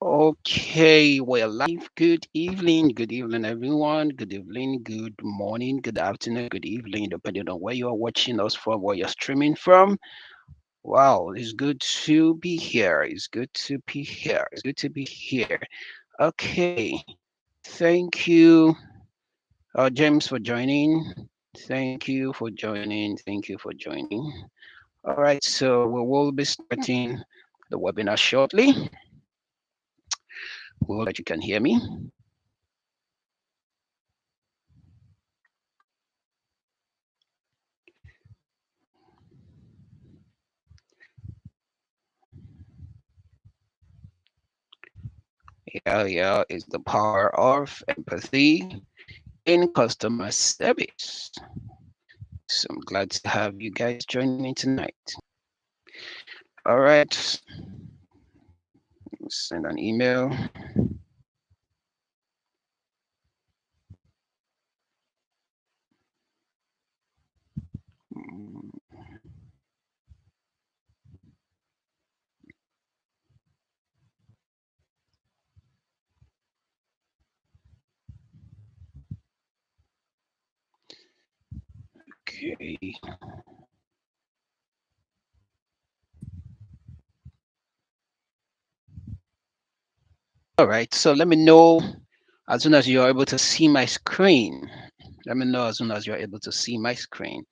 Okay, we're live. Good evening, everyone. Good evening, good morning, good afternoon, good evening, depending on where you are watching us from, where you're streaming from. Wow, it's good to be here. It's good to be here. It's good to be here. Okay, thank you, James, for joining. Thank you for joining. Thank you for joining. All right, so we will be starting the webinar shortly. We hope that you can hear me. Yeah, is the power of empathy in customer service. So I'm glad to have you guys joining me tonight. All right, send an email. Okay. All right, so let me know as soon as you're able to see my screen. Let me know as soon as you're able to see my screen.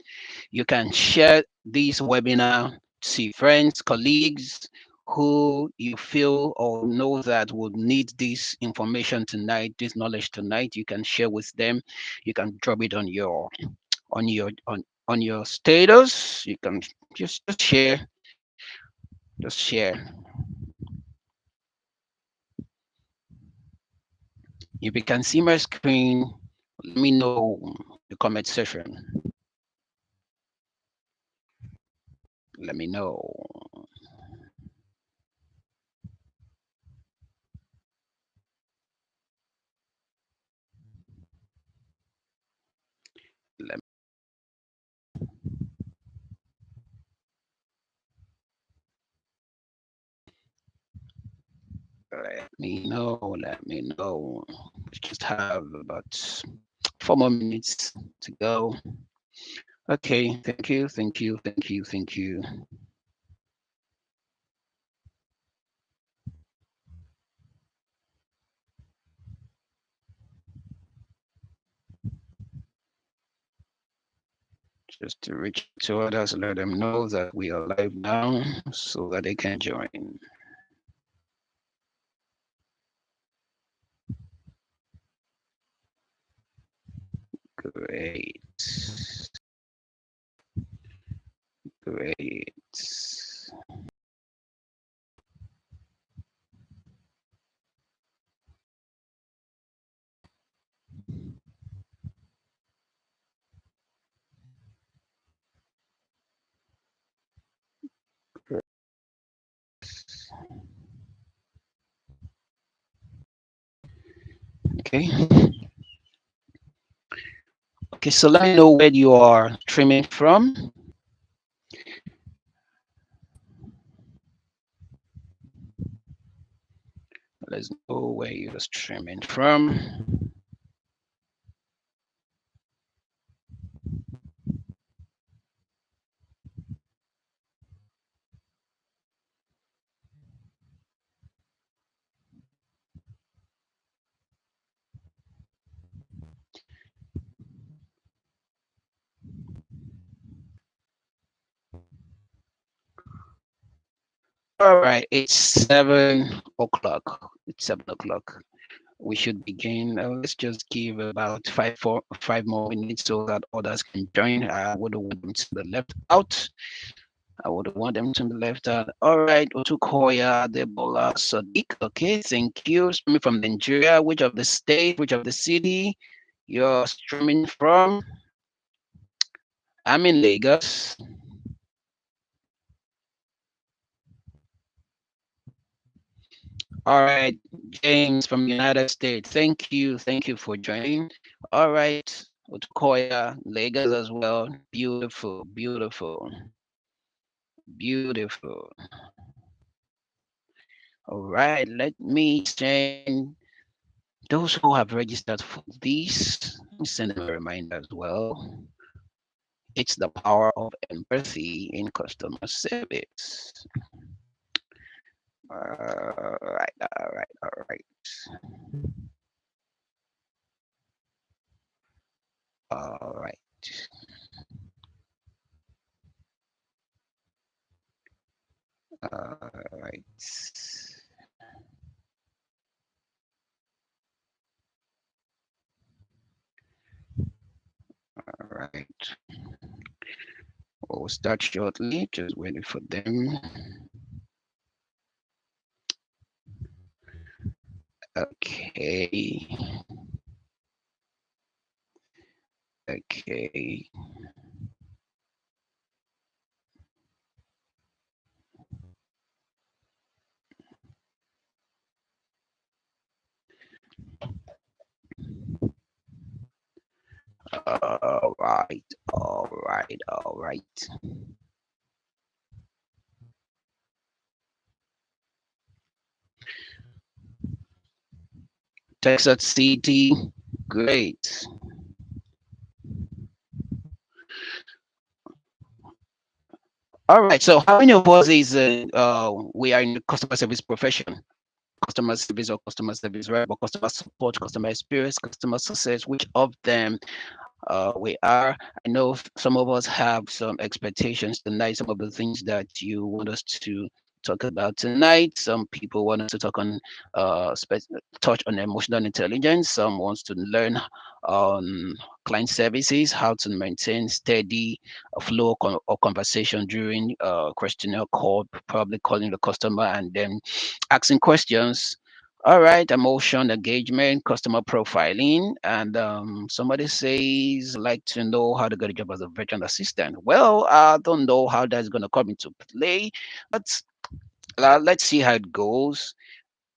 You can share this webinar to friends, colleagues who you feel or know that would need this information tonight, this knowledge tonight. You can share with them. You can drop it on your status. You can just share, just share. If you can see my screen, let me know in the comment section. Let me know. Let Let me know. Let me know. We just have about 4 more minutes to go. Okay. Thank you. Thank you. Thank you. Thank you. Just to reach to others, let them know that we are live now so that they can join. Great. Great. Okay. Okay, so let me know where you are streaming from. Let's know where you're streaming from. All right, it's 7 o'clock. It's 7 o'clock. We should begin. Let's just give about 5 more minutes so that others can join. I wouldn't want them to be left out. I wouldn't want them to be left out. All right, Otukoya Debola Sadiq. Okay, thank you. Streaming from Nigeria. Which of the state, which of the city you're streaming from? I'm in Lagos. All right, James from United States. Thank you. Thank you for joining. All right, Otukoya, Lagos as well. Beautiful, beautiful, beautiful. All right, let me send those who have registered for this, let me send them a reminder as well. It's the power of empathy in customer service. All right, all right, all right, all right, all right. All right. We'll start shortly. Just waiting for them. Okay. Okay. All right. All right. All right. Texas City. Great. All right. So, how many of us is we are in the customer service profession? Customer service or customer service rep or customer support, customer experience, customer success? Which of them we are. I know some of us have some expectations tonight, some of the things that you want us to talk about tonight. Some people want us to talk on, touch on emotional intelligence. Some wants to learn on client services, how to maintain steady flow or conversation during questionnaire call, probably calling the customer and then asking questions. All right, emotion engagement, customer profiling, and somebody says like to know how to get a job as a virtual assistant. Well, I don't know how that's going to come into play, but let's see how it goes.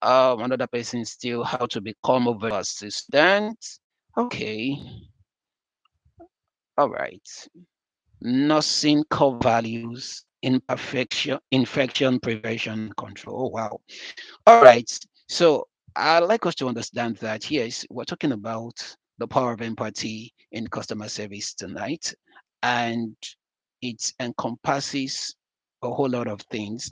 Another person still how to become a virtual assistant. Okay, all right. Nursing core values, imperfection, infection prevention and control. Wow. All right. So I'd like us to understand that yes, we're talking about the power of empathy in customer service tonight, and it encompasses a whole lot of things.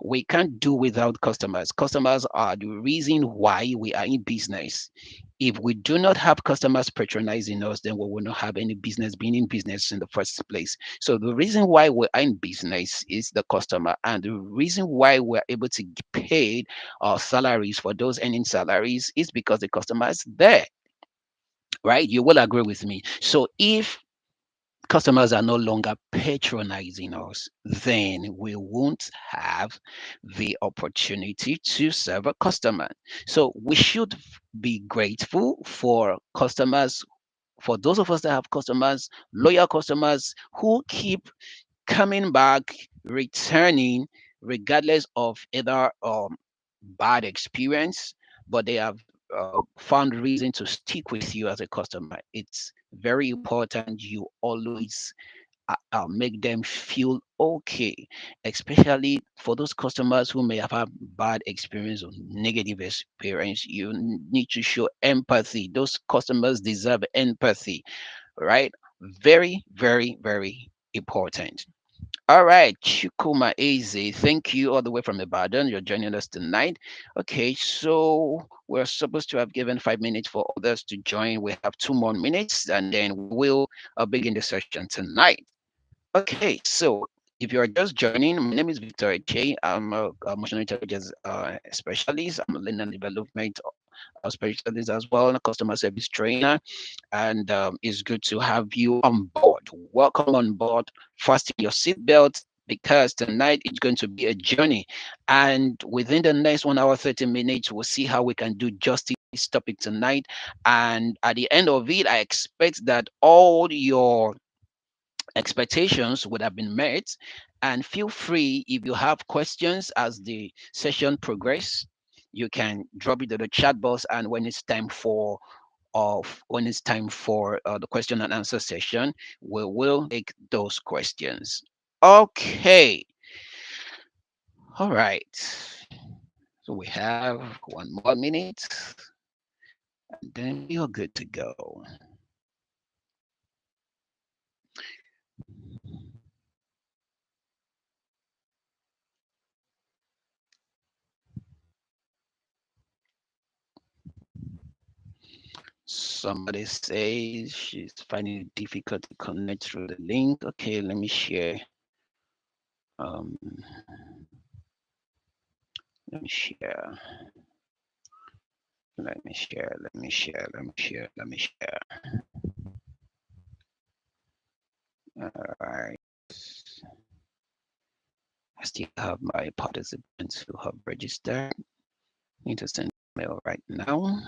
We can't do without customers. Customers are the reason why we are in business. If we do not have customers patronizing us, then we will not have any business being in business in the first place. So the reason why we're in business is the customer, and the reason why we're able to get paid our salaries for those earning salaries is because the customer is there, right? You will agree with me. So if customers are no longer patronizing us, then we won't have the opportunity to serve a customer. So we should be grateful for customers, for those of us that have customers, loyal customers who keep coming back, returning, regardless of either bad experience, but they have found reason to stick with you as a customer. It's very important you always make them feel okay, especially for those customers who may have had bad experience or negative experience. You need to show empathy. Those customers deserve empathy, right? Very, very, very important. All right, Chukuma Eze, thank you all the way from Ibadan. You're joining us tonight. Okay, so we're supposed to have given 5 minutes for others to join. We have 2 more minutes, and then we'll begin the session tonight. Okay, so if you are just joining, my name is Victor Eche. I'm a emotional intelligence specialist. I'm a learning and development specialist as well, and a customer service trainer. And it's good to have you on board. Welcome on board. Fasten your seatbelt because tonight it's going to be a journey. And within the next 1 hour, 30 minutes, we'll see how we can do justice to this topic tonight. And at the end of it, I expect that all your expectations would have been met. And feel free if you have questions as the session progress, you can drop it to the chat box. And when it's time for the question and answer session, we will take those questions. Okay. All right. So we have 1 more minute, and then we are good to go. Somebody says she's finding it difficult to connect through the link. Okay, let me share. Um, let me share. Let me share. Let me share. Let me share. Let me share. All right. I still have my participants who have registered. Need to send mail right now.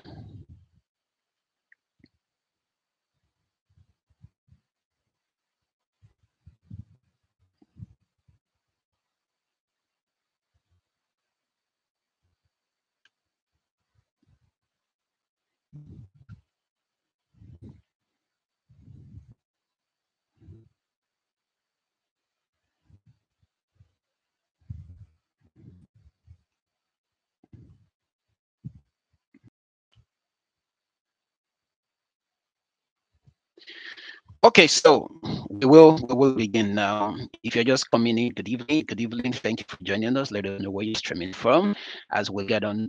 Okay, so we will begin now. If you're just coming in, good evening, good evening. Thank you for joining us. Let us know where you're streaming from as we get on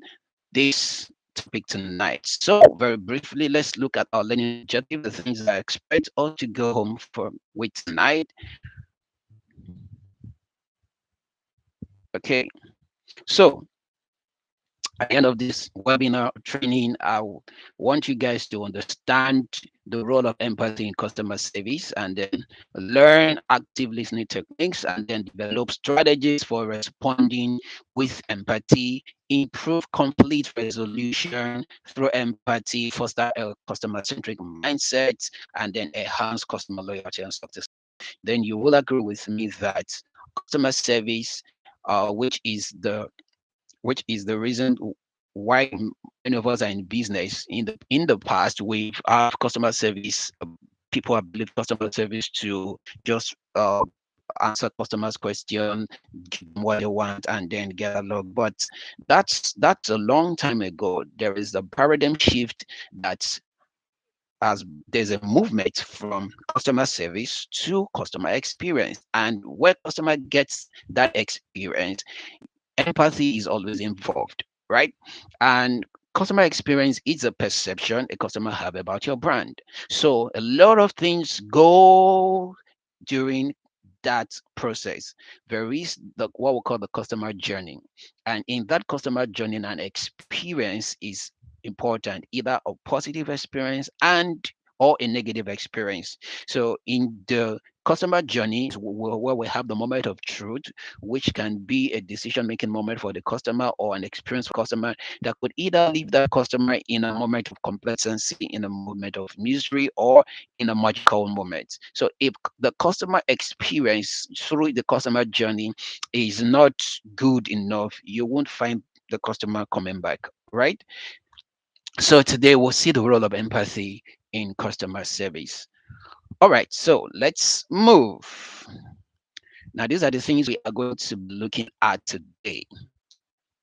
this topic tonight. So very briefly, let's look at our learning objective, the things I expect us to go home for with tonight. Okay, so at the end of this webinar training, want you guys to understand the role of empathy in customer service and then learn active listening techniques and then develop strategies for responding with empathy, improve conflict resolution through empathy, foster a customer centric mindset, and then enhance customer loyalty and success. Then you will agree with me that customer service, which is the reason why many of us are in business. In the past, we've have customer service. People have believed customer service to just answer customers' question, give them what they want, and then get along. But that's a long time ago. There is a paradigm shift that as there's a movement from customer service to customer experience, and where customer gets that experience, empathy is always involved, right? And customer experience is a perception a customer have about your brand. So a lot of things go during that process. There is what we call the customer journey. And in that customer journey, an experience is important, either a positive experience and or a negative experience. So in the customer journey where we have the moment of truth, which can be a decision making moment for the customer or an experience for customer that could either leave that customer in a moment of complacency, in a moment of misery, or in a magical moment. So if the customer experience through the customer journey is not good enough, you won't find the customer coming back, right? So today we'll see the role of empathy in customer service. All right, so let's move. Now, these are the things we are going to be looking at today,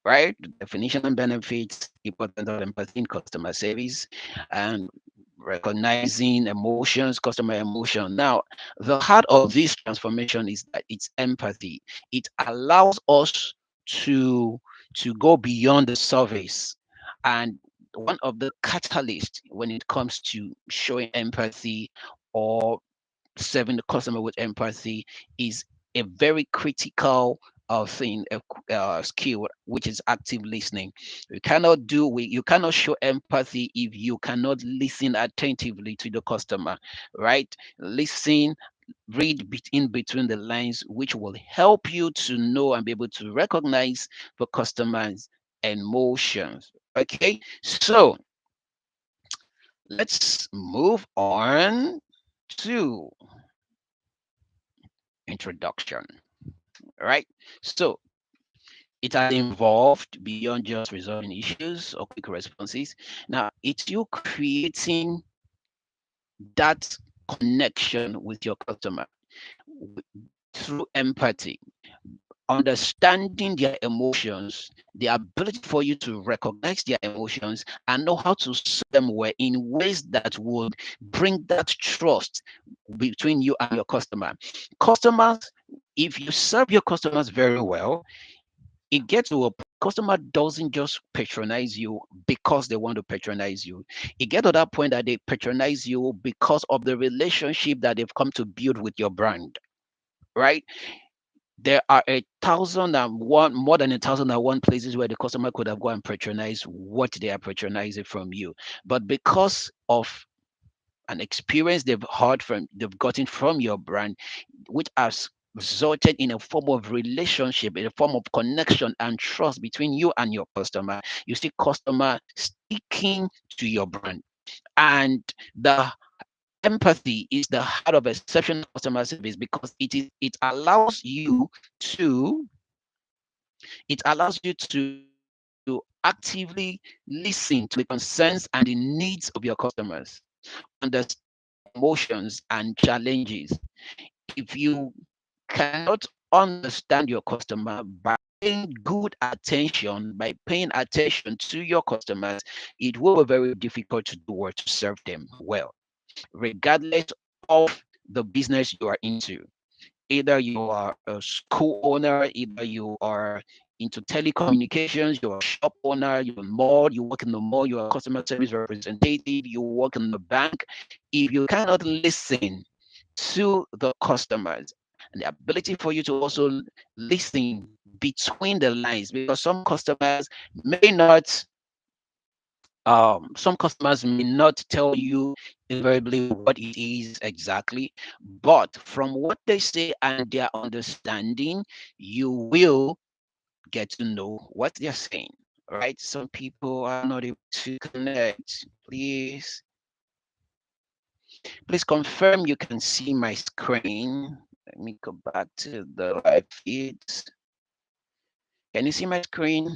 right? The definition and benefits, importance of empathy in customer service, and recognizing emotions, customer emotion. Now, the heart of this transformation is that it's empathy. It allows us to to go beyond the surface, and one of the catalysts when it comes to showing empathy or serving the customer with empathy is a very critical thing, skill, which is active listening. You cannot show empathy if you cannot listen attentively to the customer, right? Listen, read in between the lines, which will help you to know and be able to recognize the customer's emotions. Okay, so let's move on to introduction. Right? So it has involved beyond just resolving issues or quick responses. Now it's you creating that connection with your customer through empathy. understanding their emotions, the ability for you to recognize their emotions and know how to serve them well in ways that would bring that trust between you and your customer. Customers, if you serve your customers very well, it gets to a customer doesn't just patronize you because they want to patronize you. It gets to that point that they patronize you because of the relationship that they've come to build with your brand, right? There are a thousand and one, more than a thousand and one places where the customer could have gone and patronized what they are patronizing from you. But because of an experience they've gotten from your brand, which has resulted in a form of relationship, in a form of connection and trust between you and your customer, you see customer sticking to your brand. And the empathy is the heart of exceptional customer service because it allows you to actively listen to the concerns and the needs of your customers, understand their emotions and challenges. If you cannot understand your customer by paying good attention, by paying attention to your customers, it will be very difficult to do or to serve them well, regardless of the business you are into. Either you are a school owner, either you are into telecommunications, you're a shop owner, you're a mall, you work in the mall, you're a customer service representative, you work in the bank. If you cannot listen to the customers and the ability for you to also listen between the lines, because some customers may not tell you invariably what it is exactly, but from what they say and their understanding, you will get to know what they're saying. Right? Some people are not able to connect. Please confirm you can see my screen. Let me go back to the live feeds. Can you see my screen?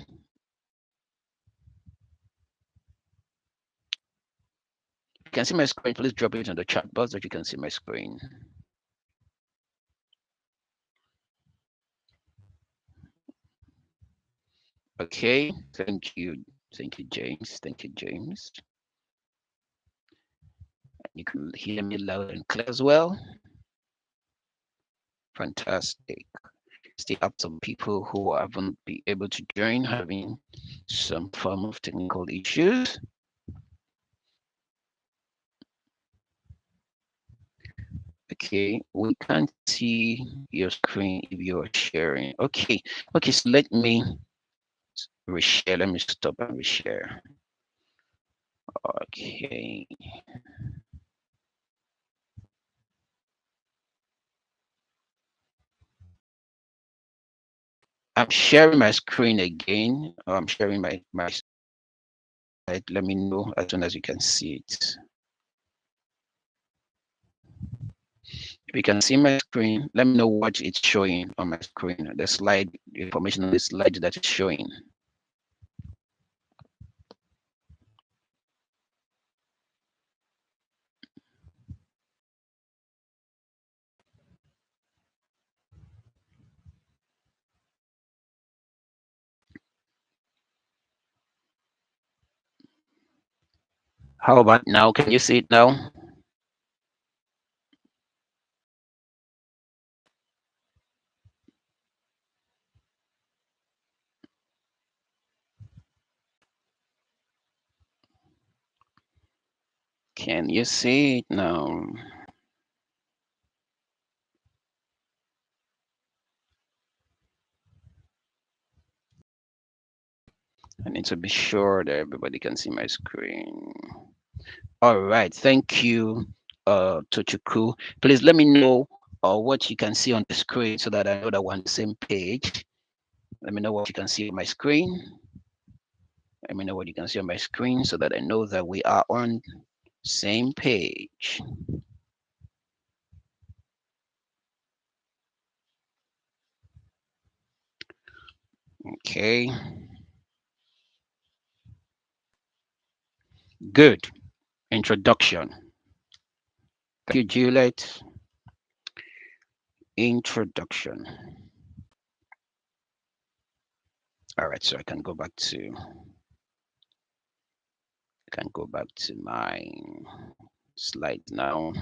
If you can see my screen, please drop it in the chat box that you can see my screen. Okay, thank you. Thank you, James. Thank you, James. You can hear me loud and clear as well. Fantastic. Still have some people who haven't been able to join, having some form of technical issues. Okay, we can't see your screen if you're sharing. Okay, so let me reshare. Let me stop and reshare. Okay. I'm sharing my screen again. I'm sharing my slide. Let me know as soon as you can see it. If you can see my screen, let me know what it's showing on my screen. The slide, the information on the slide that is showing. How about now? Can you see it now? Can you see it now? I need to be sure that everybody can see my screen. All right, thank you, Tochuku. Please let me know what you can see on the screen so that I know that we're on the same page. Let me know what you can see on my screen. Let me know what you can see on my screen so that I know that we are on same page. Okay, good. Introduction. Thank you, Juliet. Introduction. All right, so I can go back to my slide now.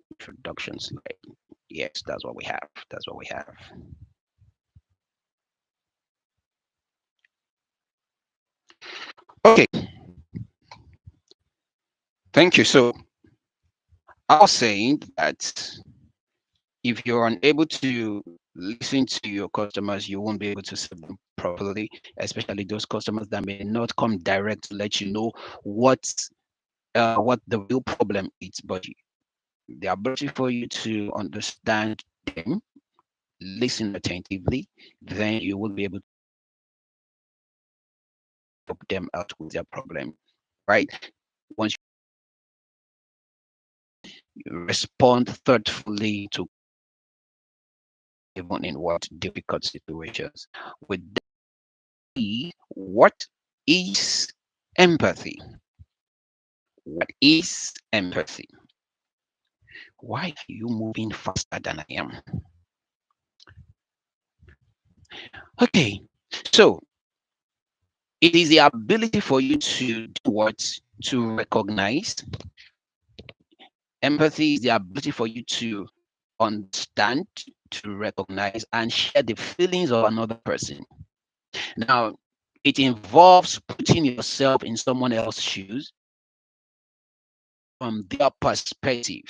Introduction slide. Yes, that's what we have. That's what we have. Okay, thank you. So I was saying that if you're unable to listen to your customers, you won't be able to serve them properly, especially those customers that may not come direct to let you know what what the real problem is, but the ability for you to understand them, listen attentively, then you will be able to help them out with their problem, right? Once you respond thoughtfully to even in what difficult situations. With that, what is empathy? What is empathy? Why are you moving faster than I am? Okay, so it is the ability for you to do what? To recognize. Empathy is the ability for you to understand, to recognize, and share the feelings of another person. Now, it involves putting yourself in someone else's shoes from their perspective.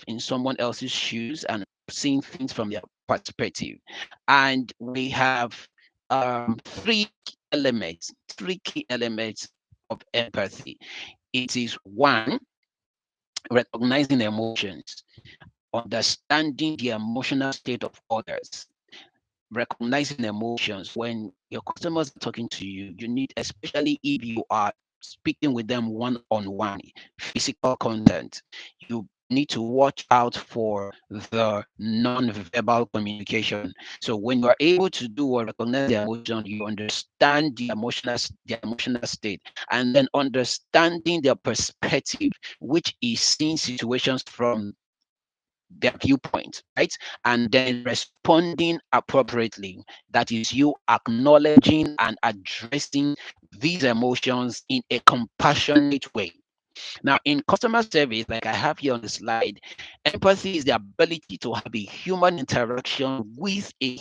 In someone else's shoes and seeing things from their perspective. And we have three key elements of empathy. It is one, recognizing emotions, understanding the emotional state of others, recognizing emotions. When your customers are talking to you, you need, especially if you are speaking with them one on one, physical content, you need to watch out for the non-verbal communication. So when you are able to do or recognize the emotion, you understand the emotional state, and then understanding their perspective, which is seeing situations from their viewpoint, right? And then responding appropriately. That is you acknowledging and addressing these emotions in a compassionate way. Now, in customer service, like I have here on the slide, empathy is the ability to have a human interaction with a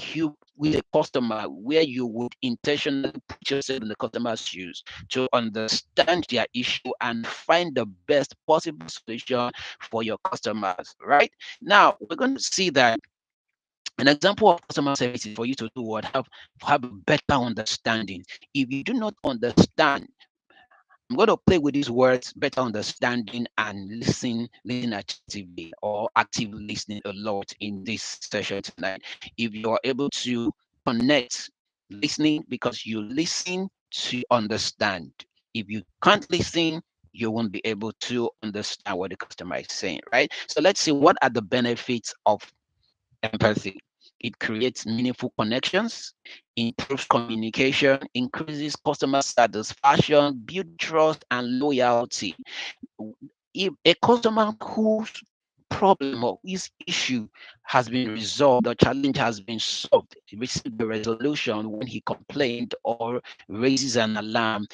customer where you would intentionally put yourself in the customer's shoes to understand their issue and find the best possible solution for your customers, right? Now, we're going to see that an example of customer service is for you to do what? Have a better understanding. If you do not understand, I'm going to play with these words, better understanding and listen actively or actively listening a lot in this session tonight. If you are able to connect listening because you listen to understand. If you can't listen, you won't be able to understand what the customer is saying, right? So let's see what are the benefits of empathy. It creates meaningful connections, improves communication, increases customer satisfaction, builds trust and loyalty. If a customer whose problem or his issue has been resolved, the challenge has been solved, he received the resolution when he complained or raises an alarm,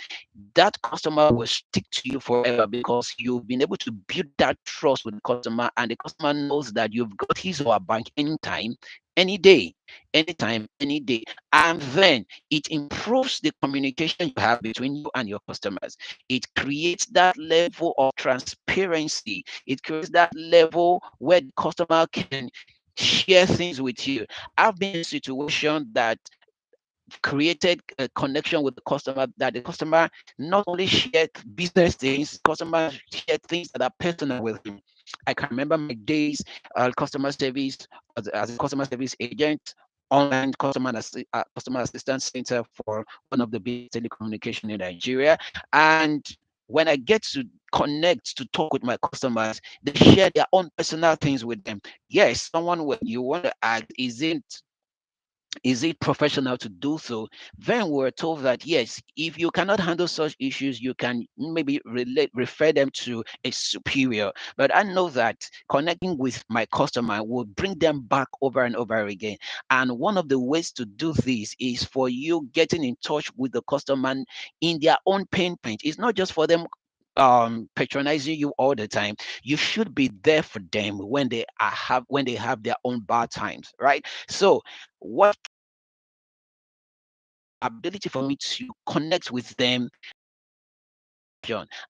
that customer will stick to you forever because you've been able to build that trust with the customer, and the customer knows that you've got his or her bank anytime, any day, anytime, any day. And then it improves the communication you have between you and your customers. It creates that level of transparency. It creates that level where the customer can share things with you. I've been in a situation that created a connection with the customer, that the customer not only shared business things, customer shared things that are personal with him. I can remember my days customer service as a customer service agent, online customer assistance center for one of the biggest telecommunication in Nigeria. And when I get to connect to talk with my customers, they share their own personal things with them. Yes, someone when you want to ask, isn't Is it professional to do so? Then we're told that yes, if you cannot handle such issues, you can maybe refer them to a superior. But I know that connecting with my customer will bring them back over and over again. And one of the ways to do this is for you getting in touch with the customer in their own pain point. It's not just for them patronizing you all the time. You should be there for them when they have their own bad times, right? So what ability for me to connect with them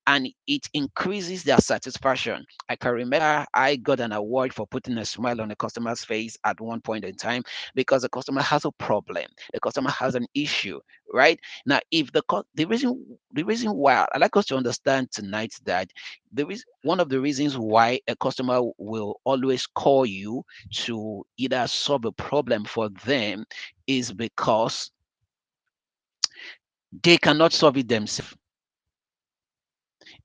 and it increases their satisfaction. I can remember I got an award for putting a smile on a customer's face at one point in time because the customer has a problem, the customer has an issue, right? Now, if the reason why I like us to understand tonight that there is one of the reasons why a customer will always call you to either solve a problem for them is because they cannot solve it themselves.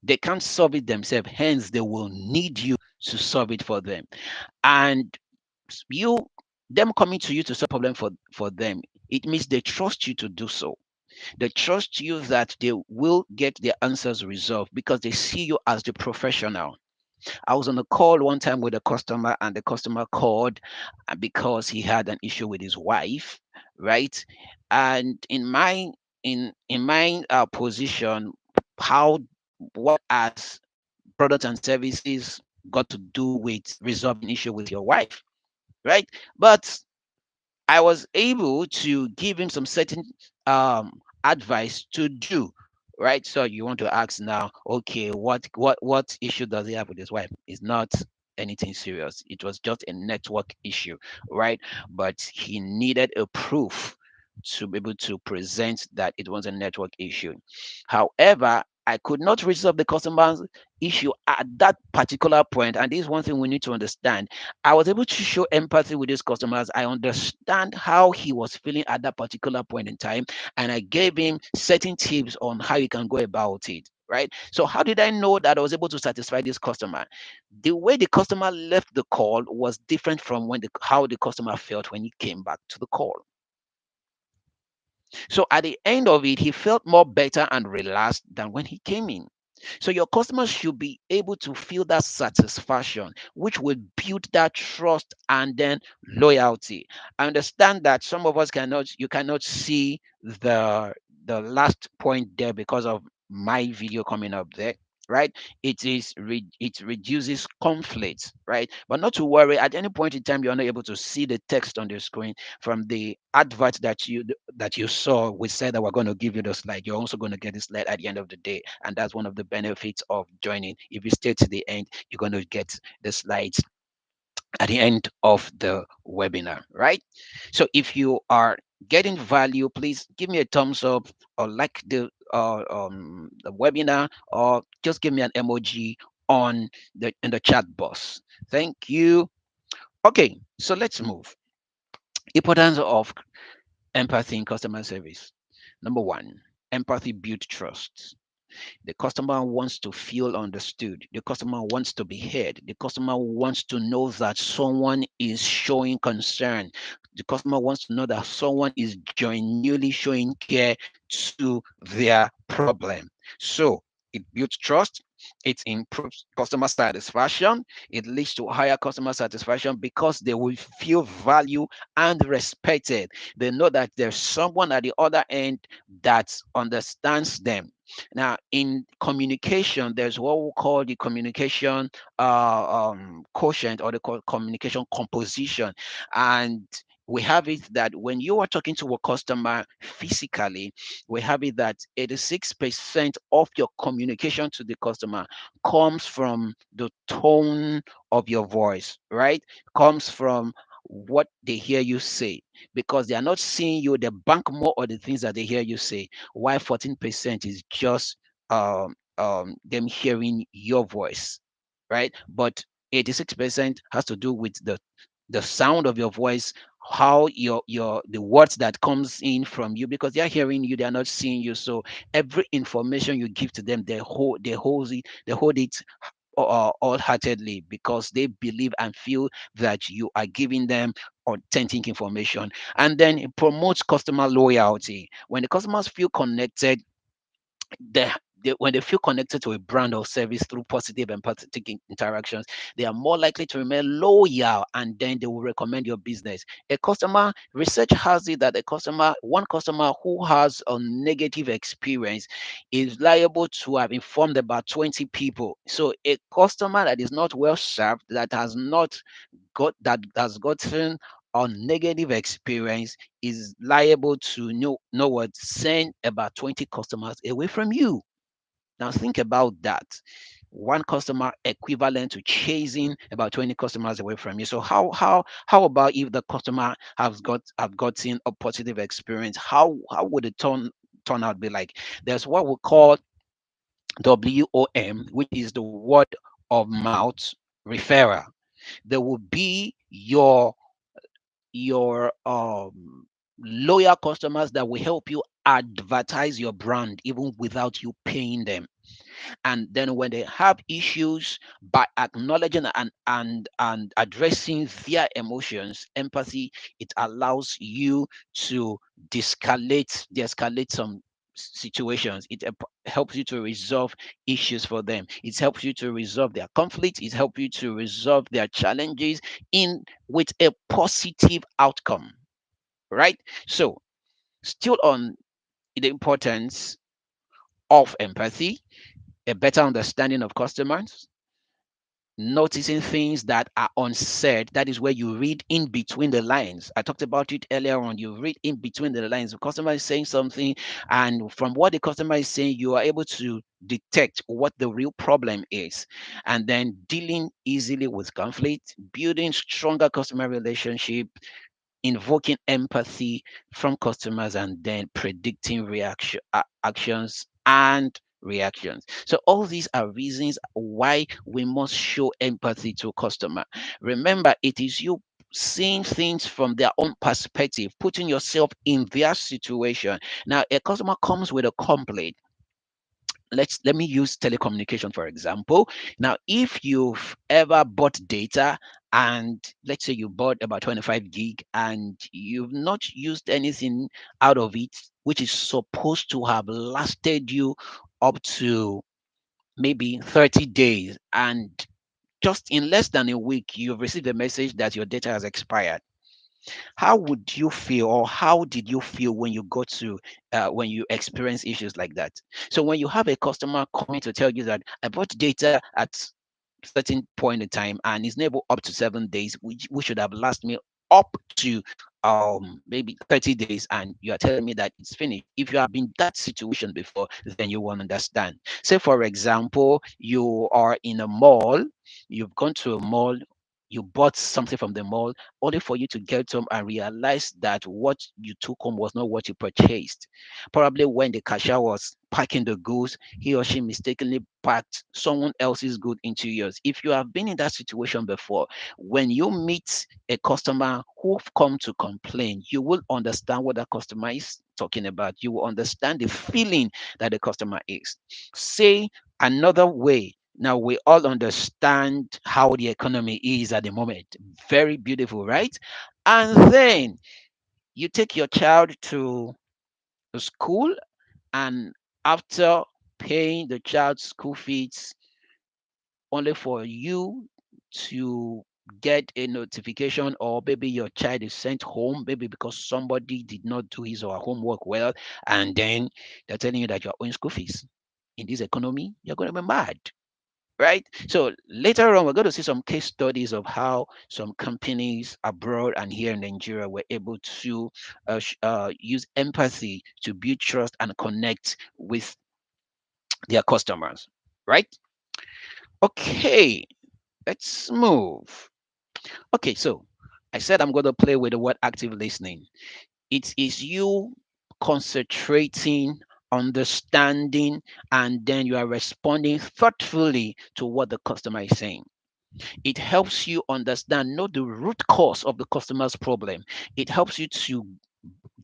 They can't solve it themselves, hence they will need you to solve it for them. And you them coming to you to solve problem for them, it means they trust you to do so. They trust you that they will get their answers resolved because they see you as the professional. I was on a call one time with a customer, and the customer called because he had an issue with his wife, right? And in my position, how what has products and services got to do with resolving issue with your wife, right? But I was able to give him some certain advice to do. Right. So you want to ask now, okay, what issue does he have with his wife? It's not anything serious. It was just a network issue, right? But he needed a proof to be able to present that it was a network issue. However, I could not resolve the customer's issue at that particular point. And this is one thing we need to understand. I was able to show empathy with these customers. I understand how he was feeling at that particular point in time, and I gave him certain tips on how he can go about it. Right. So how did I know that I was able to satisfy this customer? The way the customer left the call was different from how the customer felt when he came back to the call. So at the end of it, he felt more better and relaxed than when he came in. So your customers should be able to feel that satisfaction, which will build that trust and then loyalty. I understand that some of us you cannot see the last point there because of my video coming up there. Right, it reduces conflict, right? But not to worry. At any point in time, you're not able to see the text on the screen from the advert that you saw. We said that we're going to give you the slide. You're also going to get the slide at the end of the day, and that's one of the benefits of joining. If you stay to the end, you're going to get the slides at the end of the webinar, right? So if you are getting value, please give me a thumbs up or like the webinar, or just give me an emoji on the in the chat box. Thank you. Okay, so let's move. Importance of empathy in customer service. Number one, empathy builds trust. The customer wants to feel understood. The customer wants to be heard. The customer wants to know that someone is showing concern. The customer wants to know that someone is genuinely showing care to their problem. So it builds trust. It improves customer satisfaction. It leads to higher customer satisfaction because they will feel value and respected. They know that there's someone at the other end that understands them. Now, in communication, there's what we call the communication quotient, or the communication composition. And we have it that when you are talking to a customer physically, we have it that 86% of your communication to the customer comes from the tone of your voice, right? Comes from what they hear you say, because they are not seeing you, they bank more on the things that they hear you say, while 14% is just them hearing your voice, right? But 86% has to do with the sound of your voice, how your the words that comes in from you, because they are hearing you, they are not seeing you. So every information you give to them, they hold it wholeheartedly, because they believe and feel that you are giving them authentic information. And then it promotes customer loyalty. When the customers feel connected, when they feel connected to a brand or service through positive and empathetic interactions, they are more likely to remain loyal, and then they will recommend your business. A customer research has it that one customer who has a negative experience is liable to have informed about 20 people. So a customer that is not well served, that has gotten a negative experience, is liable to know what, send about 20 customers away from you. Now think about that. One customer equivalent to chasing about 20 customers away from you. So how about if the customer have gotten a positive experience? How would the turn out be like? There's what we call WOM, which is the word of mouth referral. There will be your loyal customers that will help you advertise your brand even without you paying them. And then when they have issues, by acknowledging and addressing their emotions, empathy, it allows you to de-escalate some situations. It helps you to resolve issues for them. It helps you to resolve their conflicts. It helps you to resolve their challenges in with a positive outcome, right? So still on the importance of empathy, a better understanding of customers, noticing things that are unsaid. That is where you read in between the lines. I talked about it earlier on. You read in between the lines. The customer is saying something, and from what the customer is saying, you are able to detect what the real problem is, and then dealing easily with conflict, building stronger customer relationship, invoking empathy from customers, and then predicting actions and reactions. So all these are reasons why we must show empathy to customer. Remember, it is you seeing things from their own perspective, putting yourself in their situation. Now a customer comes with a complaint. Let me use telecommunication for example. Now if you've ever bought data, and let's say you bought about 25 gig and you've not used anything out of it, which is supposed to have lasted you up to maybe 30 days, and just in less than a week you've received a message that your data has expired. How would you feel, or how did you feel when you got to when you experience issues like that? So when you have a customer coming to tell you that I bought data at certain point in time and it's never up to 7 days, which should have lasted me up to maybe 30 days, and you are telling me that it's finished. If you have been that situation before, then you won't understand. Say for example, you are in a mall, you've gone to a mall, you bought something from the mall, only for you to get home and realize that what you took home was not what you purchased. Probably when the cashier was packing the goods, he or she mistakenly packed someone else's good into yours. If you have been in that situation before, when you meet a customer who've come to complain, you will understand what that customer is talking about. You will understand the feeling that the customer is. Say another way. Now we all understand how the economy is at the moment. Very beautiful, right? And then you take your child to school, and after paying the child's school fees, only for you to get a notification, or maybe your child is sent home, maybe because somebody did not do his or her homework well, and then they're telling you that you're owing school fees. In this economy, you're going to be mad, right? So later on, we're going to see some case studies of how some companies abroad and here in Nigeria were able to use empathy to build trust and connect with their customers, right? Okay, let's move. Okay, so I said I'm going to play with the word active listening. It is you concentrating, understanding, and then you are responding thoughtfully to what the customer is saying. It helps you understand, know the root cause of the customer's problem. It helps you to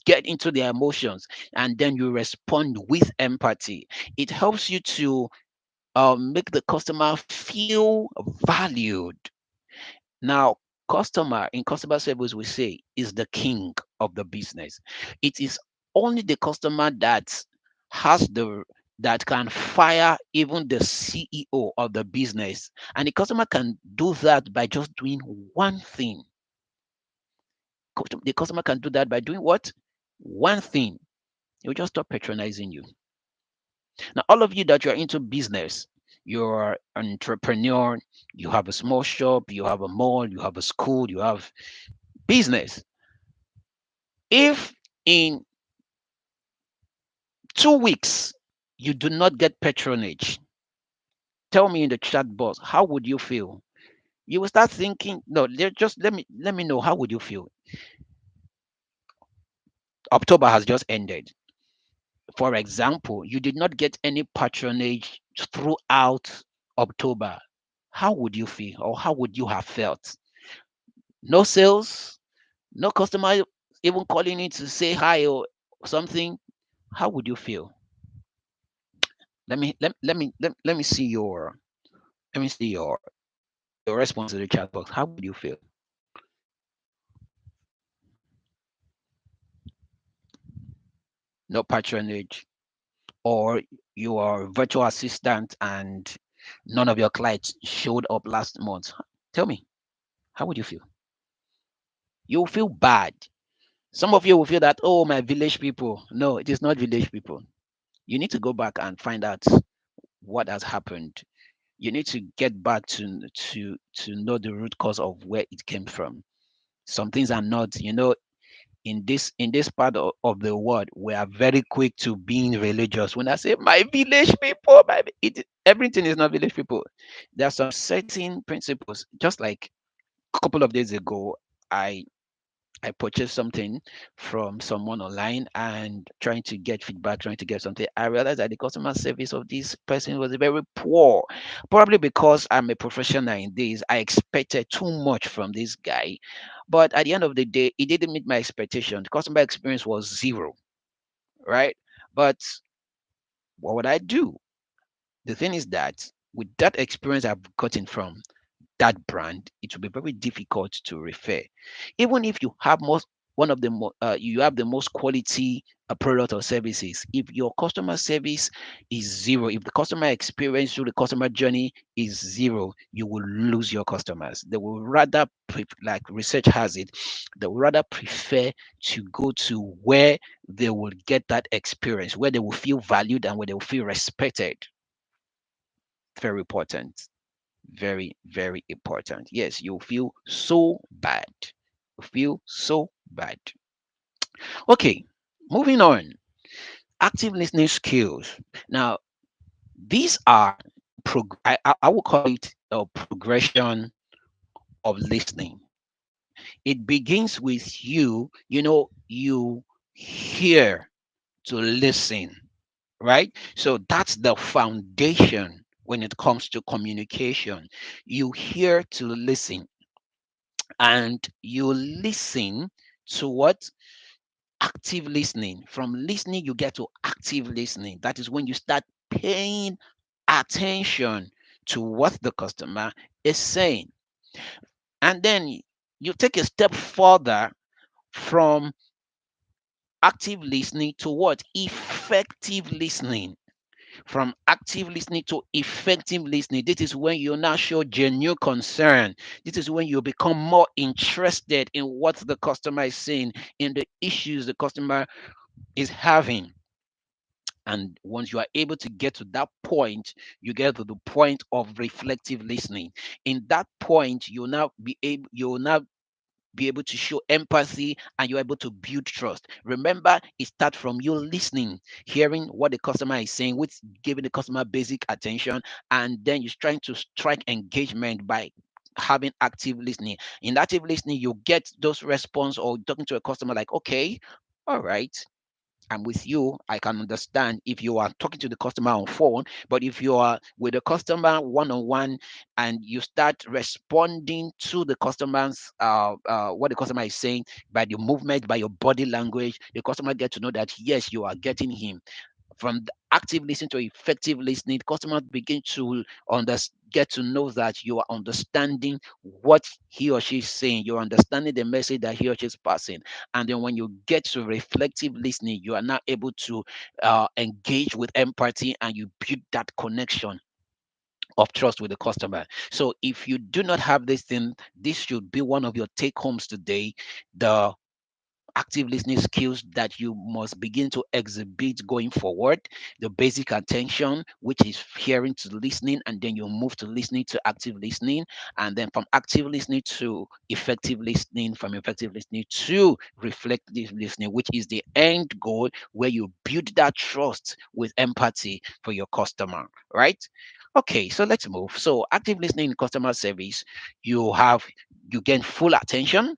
get into their emotions, and then you respond with empathy. It helps you to make the customer feel valued. Now, Customer in customer service, we say, is the king of the business. It is only the customer has the that can fire even the CEO of the business. And the customer can do that by just doing one thing. The customer can do that by doing what? One thing. He'll just stop patronizing you. Now, all of you that you're into business, you're an entrepreneur, you have a small shop, you have a mall, you have a school, you have business. If in 2 weeks you do not get patronage, tell me in the chat box, how would you feel? You will start thinking, no, just let me know, how would you feel? October has just ended. For example, you did not get any patronage throughout October. How would you feel, or how would you have felt? No sales, no customer even calling in to say hi or something. How would you feel? Let me see your response to the chat box. How would you feel? No patronage, or you are a virtual assistant and none of your clients showed up last month. Tell me, how would you feel? You'll feel bad. Some of you will feel that, oh, my village people. No, it is not village people. You need to go back and find out what has happened. You need to get back to know the root cause of where it came from. Some things are not, in this part of the world, we are very quick to being religious. When I say my village people, everything is not village people. There are some certain principles. Just like a couple of days ago, I I purchased something from someone online and trying to get feedback, trying to get something. I realized that the customer service of this person was very poor. Probably because I'm a professional in this, I expected too much from this guy. But at the end of the day, it didn't meet my expectation. The customer experience was zero, right? But what would I do? The thing is that with that experience I've gotten from that brand, it will be very difficult to refer. Even if you have you have the most quality product or services, if your customer service is zero, if the customer experience through the customer journey is zero, you will lose your customers. They will rather, like research has it, they will rather prefer to go to where they will get that experience, where they will feel valued and where they will feel respected. Very important. Very, very important. Yes, you'll feel so bad. You feel so bad. Okay, moving on. Active listening skills. Now, these are I will call it a progression of listening. It begins with you hear to listen, right? So that's the foundation when it comes to communication. You hear to listen, and you listen to what? Active listening. From listening, you get to active listening. That is when you start paying attention to what the customer is saying. And then you take a step further from active listening to what? Effective listening. From active listening to effective listening, this is when you now show genuine concern. This is when you become more interested in what the customer is saying, in the issues the customer is having. And once you are able to get to that point, you get to the point of reflective listening. In that point, you'll now be able to show empathy, and you're able to build trust. Remember, it starts from you listening, hearing what the customer is saying, with giving the customer basic attention, and then you're trying to strike engagement by having active listening. In active listening, you get those response, or talking to a customer like, okay, all right, I'm with you. I can understand if you are talking to the customer on phone, but if you are with the customer one on one and you start responding to the customer's what the customer is saying by the movement, by your body language, the customer get to know that yes, you are getting him. From the active listening to effective listening, customers begin to get to know that you are understanding what he or she is saying. You're understanding the message that he or she is passing. And then when you get to reflective listening, you are now able to engage with empathy, and you build that connection of trust with the customer. So if you do not have this thing, this should be one of your take homes today. The active listening skills that you must begin to exhibit going forward: the basic attention, which is hearing to listening, and then you move to listening to active listening, and then from active listening to effective listening, from effective listening to reflective listening, which is the end goal where you build that trust with empathy for your customer, right? Okay, so let's move. So active listening in customer service, you have you gain full attention,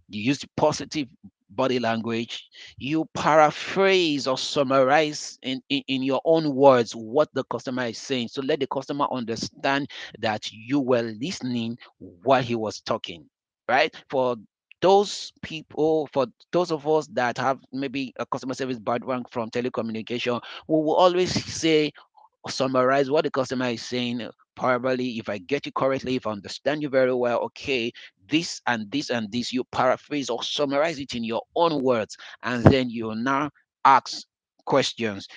you use positive body language, you paraphrase or summarize in your own words what the customer is saying. So let the customer understand that you were listening while he was talking, right? For those of us that have maybe a customer service background from telecommunication, we will always say, summarize what the customer is saying, probably if I get you correctly, if I understand you very well, okay, this and this and this, you paraphrase or summarize it in your own words, and then you now ask questions.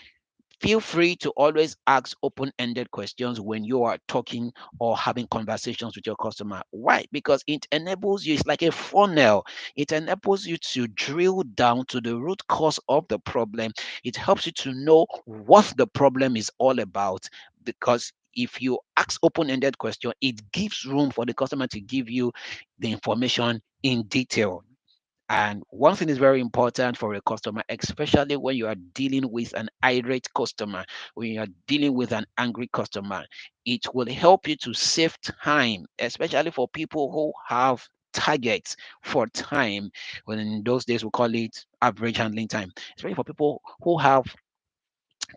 Feel free to always ask open-ended questions when you are talking or having conversations with your customer. Why? Because it enables you, it's like a funnel. It enables you to drill down to the root cause of the problem. It helps you to know what the problem is all about. Because if you ask open-ended question, it gives room for the customer to give you the information in detail. And one thing is very important for a customer, especially when you are dealing with an irate customer, when you are dealing with an angry customer, it will help you to save time, especially for people who have targets for time. When in those days we call it average handling time. Especially for people who have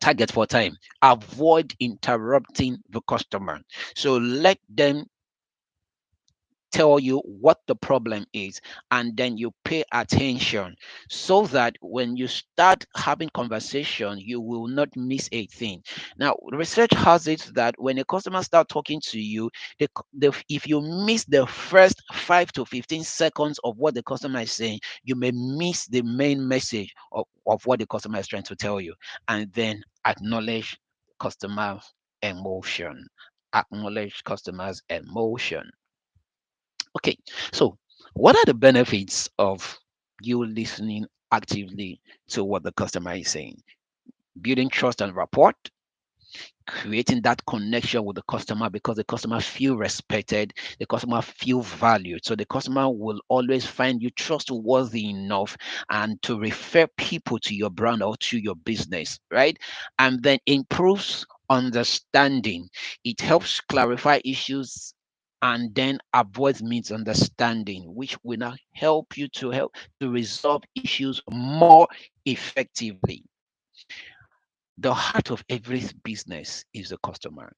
targets for time, avoid interrupting the customer. So let them tell you what the problem is, and then you pay attention, so that when you start having conversation you will not miss a thing. Now research has it that when a customer start talking to you, if you miss the first 5 to 15 seconds of what the customer is saying, you may miss the main message of what the customer is trying to tell you. And then acknowledge customers emotion. Acknowledge customers emotion. Okay, so what are the benefits of you listening actively to what the customer is saying? Building trust and rapport, creating that connection with the customer, because the customer feel respected, the customer feel valued. So the customer will always find you trustworthy enough and to refer people to your brand or to your business, right? And then improves understanding. It helps clarify issues and then avoids misunderstanding, which will now help to resolve issues more effectively. The heart of every business is the customer.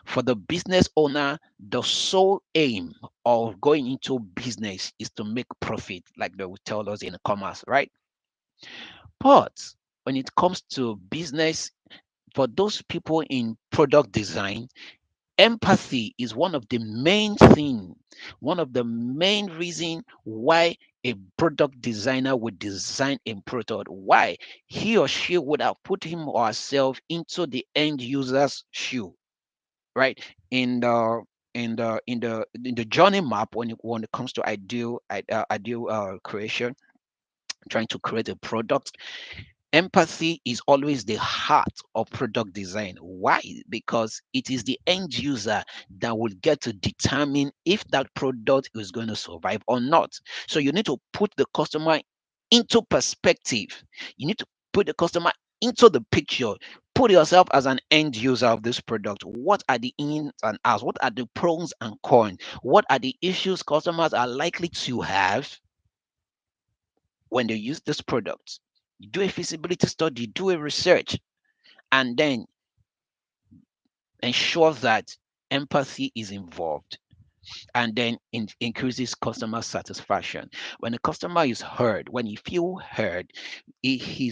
For the business owner, the sole aim of going into business is to make profit, like they will tell us in commerce, right? But when it comes to business, for those people in product design, empathy is one of the main reason why a product designer would design a product. Why? He or she would have put him or herself into the end user's shoe, right? In the in the journey map, when it comes to ideal creation, trying to create a product, empathy is always the heart of product design. Why? Because it is the end user that will get to determine if that product is going to survive or not. So you need to put the customer into perspective. You need to put the customer into the picture. Put yourself as an end user of this product. What are the ins and outs? What are the pros and cons? What are the issues customers are likely to have when they use this product? You do a feasibility study, do a research, and then ensure that empathy is involved. and then increases customer satisfaction. When the customer is heard, when he feel heard, he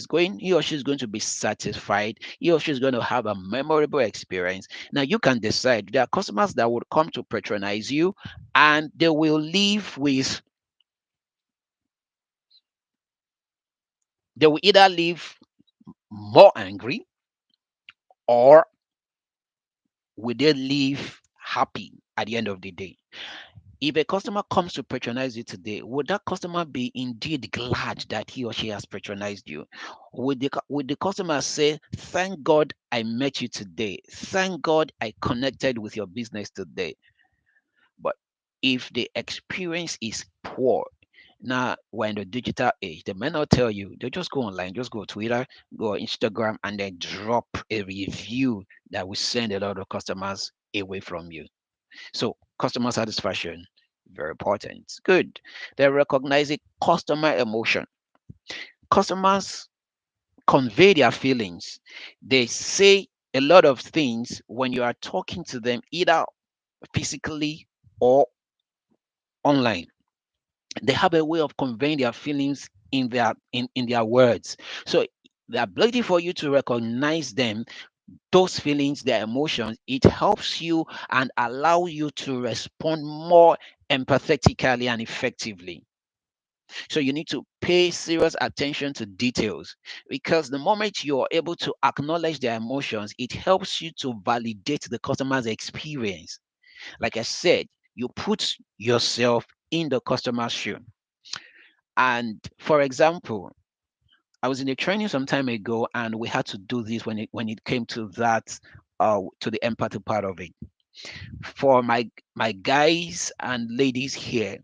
or she is going to be satisfied. He or she is going to have a memorable experience. Now you can decide. There are customers that would come to patronize you, and they will leave with they will either leave more angry, or will they leave happy at the end of the day. If a customer comes to patronize you today, would that customer be indeed glad that he or she has patronized you? Would the customer say, "Thank God I met you today. Thank God I connected with your business today"? But if the experience is poor, now we're in the digital age, they may not tell you. They just go online, just go Twitter, go Instagram, and then drop a review that will send a lot of customers away from you. So customer satisfaction, very important. Good. They're recognizing customer emotion. Customers convey their feelings. They say a lot of things when you are talking to them, either physically or online. They have a way of conveying their feelings in their words. So the ability for you to recognize them, those feelings, their emotions, it helps you and allow you to respond more empathetically and effectively. So you need to pay serious attention to details, because the moment you're able to acknowledge their emotions, it helps you to validate the customer's experience. Like I said, you put yourself in the customer's shoe. And for example, I was in a training some time ago, and we had to do this when it came to that, to the empathy part of it. For my guys and ladies here,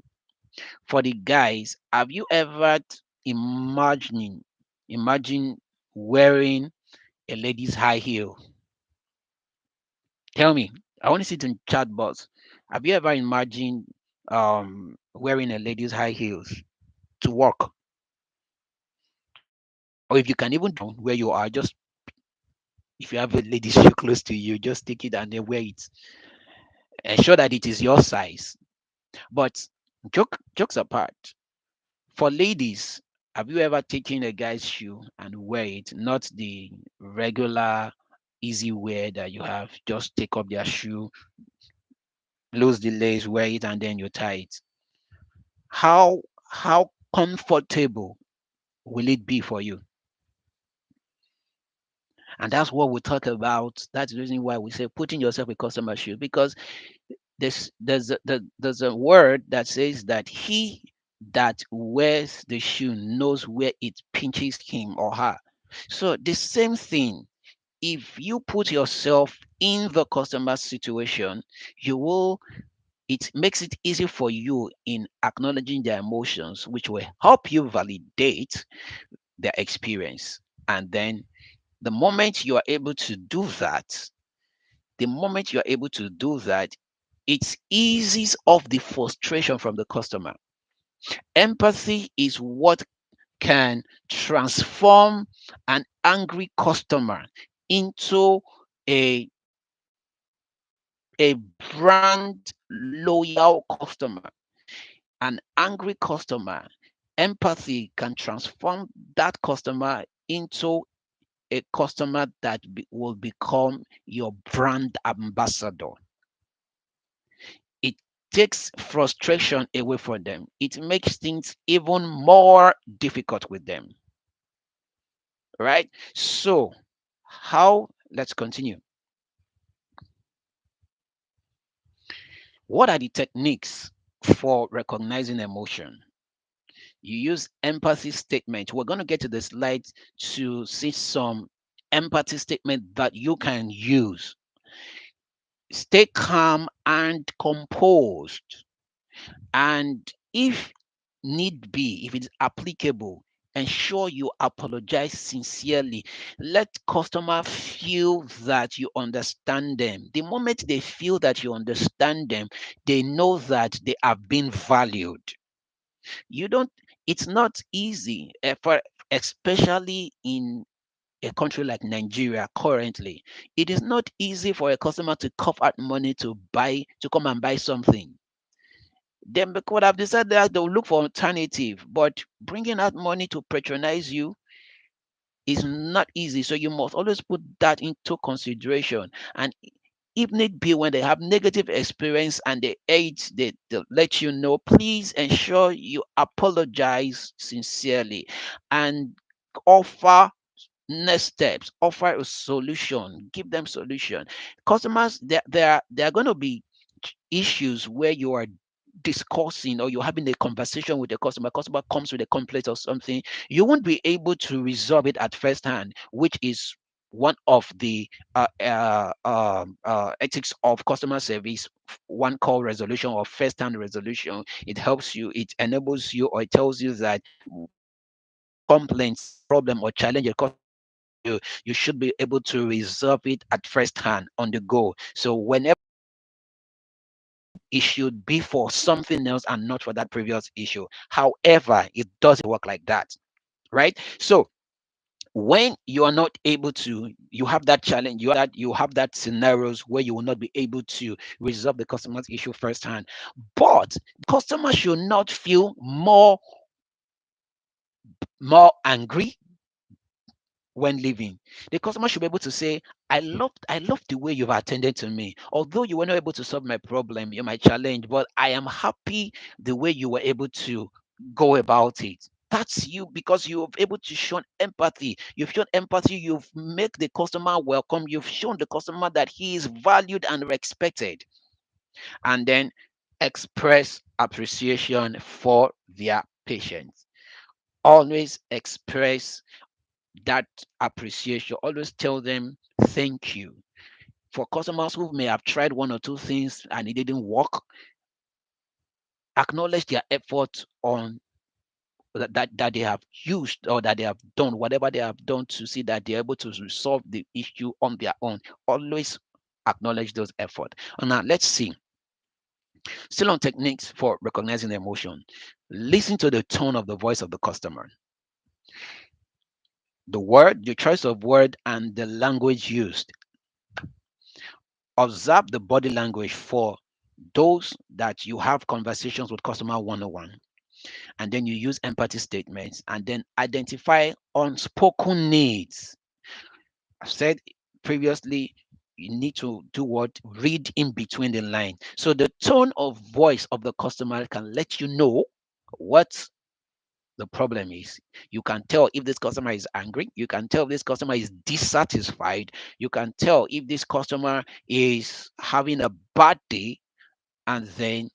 for the guys, have you ever imagining imagine wearing a lady's high heel? Tell me. I want to see it in chat box. Have you ever imagined wearing a lady's high heels to work? Or if you can even down where you are, just if you have a lady's shoe close to you, just take it and then wear it. Ensure that it is your size. But jokes apart, for ladies, have you ever taken a guy's shoe and wear it, not the regular easy wear that you have? Just take up their shoe, lose the lace, wear it, and then you tie it. How comfortable will it be for you? And that's what we talk about. That's the reason why we say putting yourself in customer shoes, because there's a word that says that he that wears the shoe knows where it pinches him or her. So the same thing, if you put yourself in the customer's situation, you will it makes it easy for you in acknowledging their emotions, which will help you validate their experience. And then the moment you are able to do that, the moment you're able to do that, it eases off the frustration from the customer. Empathy is what can transform an angry customer into a, a brand loyal customer. An angry customer, empathy can transform that customer into a customer that will become your brand ambassador. It takes frustration away from them. It makes things even more difficult with them, right? So, let's continue. What are the techniques for recognizing emotion? You use empathy statement. We're going to get to the slides to see some empathy statement that you can use. Stay calm and composed. And if need be, if it's applicable, ensure you apologize sincerely. Let customer feel that you understand them. The moment they feel that you understand them, they know that they have been valued. You don't, it's not easy, for especially in a country like Nigeria currently. It is not easy for a customer to cough out money to come and buy something. Then they could have decided that they'll look for alternative, but bringing out money to patronize you is not easy. So you must always put that into consideration. And if need be, when they have negative experience and they let you know, please ensure you apologize sincerely and offer next steps, offer a solution, give them solution. Customers, there are going to be issues where you are discussing or you're having a conversation with the customer comes with a complaint or something, you won't be able to resolve it at first hand, which is one of the ethics of customer service, one call resolution or first hand resolution. It helps you, it enables you, or it tells you that complaints or problem or challenge a customer brings to you, you should be able to resolve it at first hand on the go. So whenever it should be for something else and not for that previous issue. However, it doesn't work like that, right? So when you are not able to, you have that challenge, you have that scenarios where you will not be able to resolve the customer's issue firsthand. But customer should not feel more angry when leaving. The customer should be able to say, I love the way you've attended to me. Although you were not able to solve my problem, my challenge, but I am happy the way you were able to go about it. That's you, because you've able to show empathy. You've shown empathy, you've make the customer welcome, you've shown the customer that he is valued and respected. And then express appreciation for their patience. Always express that appreciation. Always tell them thank you. For customers who may have tried one or two things and it didn't work, acknowledge their effort on that they have used or that they have done, whatever they have done to see that they're able to resolve the issue on their own. Always acknowledge those efforts. And now let's see. Still on techniques for recognizing emotion. Listen to the tone of the voice of the customer, the word, the choice of word, and the language used. Observe the body language for those that you have conversations with customer one-on-one, and then you use empathy statements, and then identify unspoken needs. I've said previously, you need to do what? Read in between the line. So the tone of voice of the customer can let you know what the problem is. You can tell if this customer is angry. You can tell if this customer is dissatisfied. You can tell if this customer is having a bad day, and then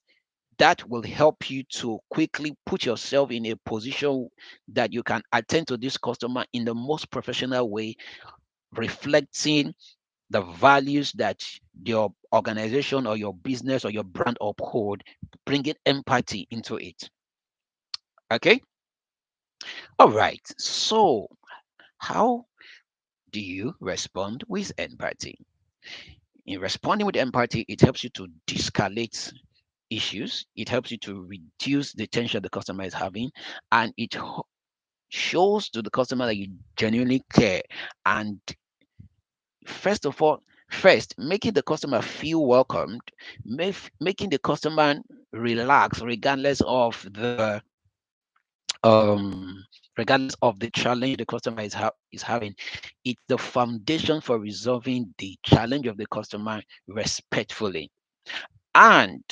that will help you to quickly put yourself in a position that you can attend to this customer in the most professional way, reflecting the values that your organization or your business or your brand uphold, bringing empathy into it. Okay. All right. So how do you respond with empathy? In responding with empathy, it helps you to de-escalate issues. It helps you to reduce the tension the customer is having, and it shows to the customer that you genuinely care. And first of all, first making the customer feel welcomed, making the customer relax regardless of the regardless of the challenge the customer is having. It's the foundation for resolving the challenge of the customer respectfully. And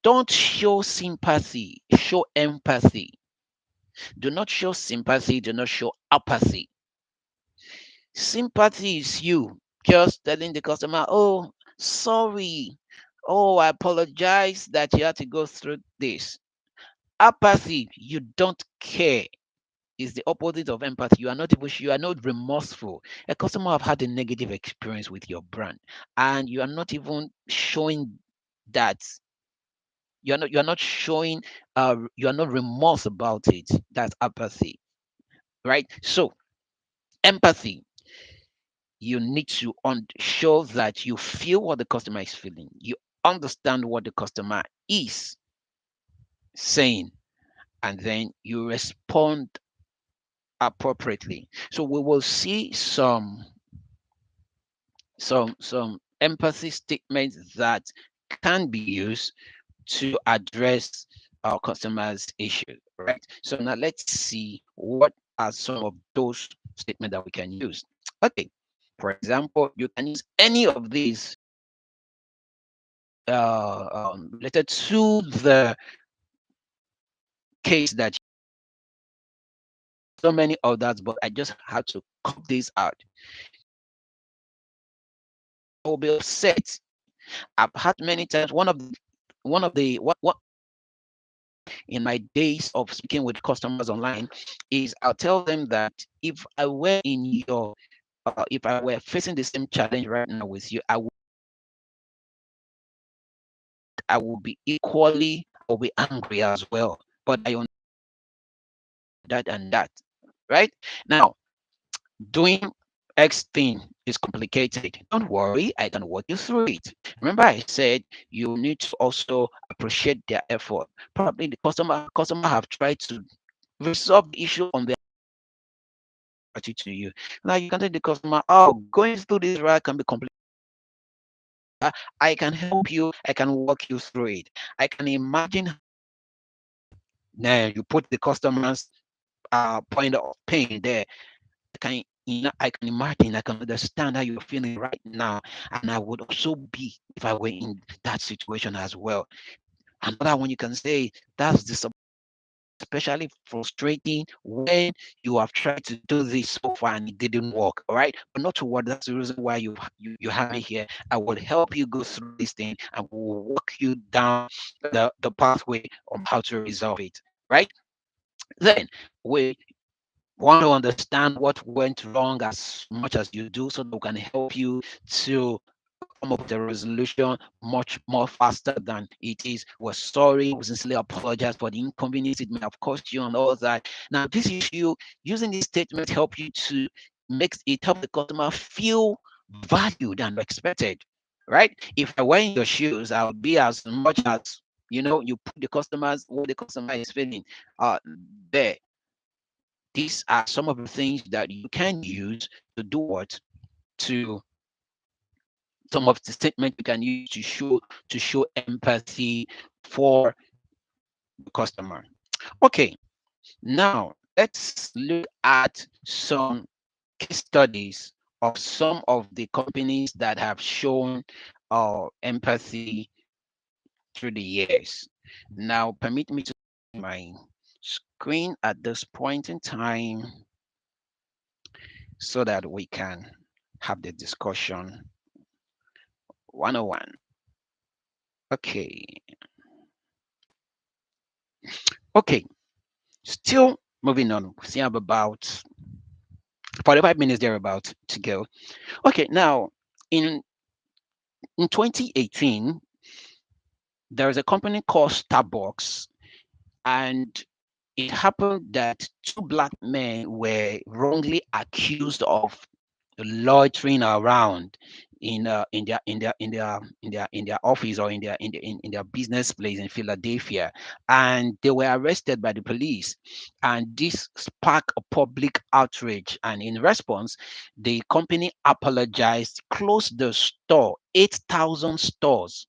don't show sympathy, show empathy. Do not show sympathy, do not show apathy. Sympathy is you just telling the customer, oh, sorry. Oh, I apologize that you had to go through this. Apathy, you don't care, is the opposite of empathy. You are not even, you are not remorseful. A customer have had a negative experience with your brand, and you are not even showing that. You are not showing you are not remorse about it. That's apathy, right? So empathy, you need to show that you feel what the customer is feeling. You understand what the customer is saying, and then you respond appropriately. So we will see some empathy statements that can be used to address our customers' issues, right? So now let's see what are some of those statements that we can use. Okay, for example, you can use any of these related to the case that so many others, but I just had to cut this out. I will be upset. I've had many times one of the what in my days of speaking with customers online is I'll tell them that if I were facing the same challenge right now with you, I will be angry as well. But I understand that and that. Right? Now, doing X thing is complicated. Don't worry, I can walk you through it. Remember, I said you need to also appreciate their effort. Probably the customer have tried to resolve the issue on their to you. Now you can tell the customer, oh, going through this right can be complicated. I can help you, I can walk you through it. I can imagine now you put the customer's point of pain there. I can imagine, I can understand how you're feeling right now. And I would also be if I were in that situation as well. Another one you can say that's especially frustrating when you have tried to do this so far and it didn't work. All right. But not to worry, that's the reason why you have me here. I will help you go through this thing and will walk you down the pathway of how to resolve it. Right. Then we want to understand what went wrong as much as you do so that we can help you to come up with a resolution much more faster than it is. We're sorry, we sincerely apologize for the inconvenience it may have caused you and all that. Now, this issue, using this statement help you to help the customer feel valued and respected, right? If I were in your shoes, I would be as much as you put the customers what the customer is feeling uh there. These are some of the things that you can use to do what to some of the statement you can use to show empathy for the customer. Okay, now let's look at some case studies of some of the companies that have shown empathy through the years. Now, permit me to my screen at this point in time so that we can have the discussion 101. Okay, okay, still moving on. We still have about 45 minutes thereabout to go. Okay, now in in 2018, there is a company called Starbucks, and it happened that two black men were wrongly accused of loitering around in their office or in their business place in Philadelphia, and they were arrested by the police. And this sparked a public outrage. And in response, the company apologized, closed the store, 8,000 stores.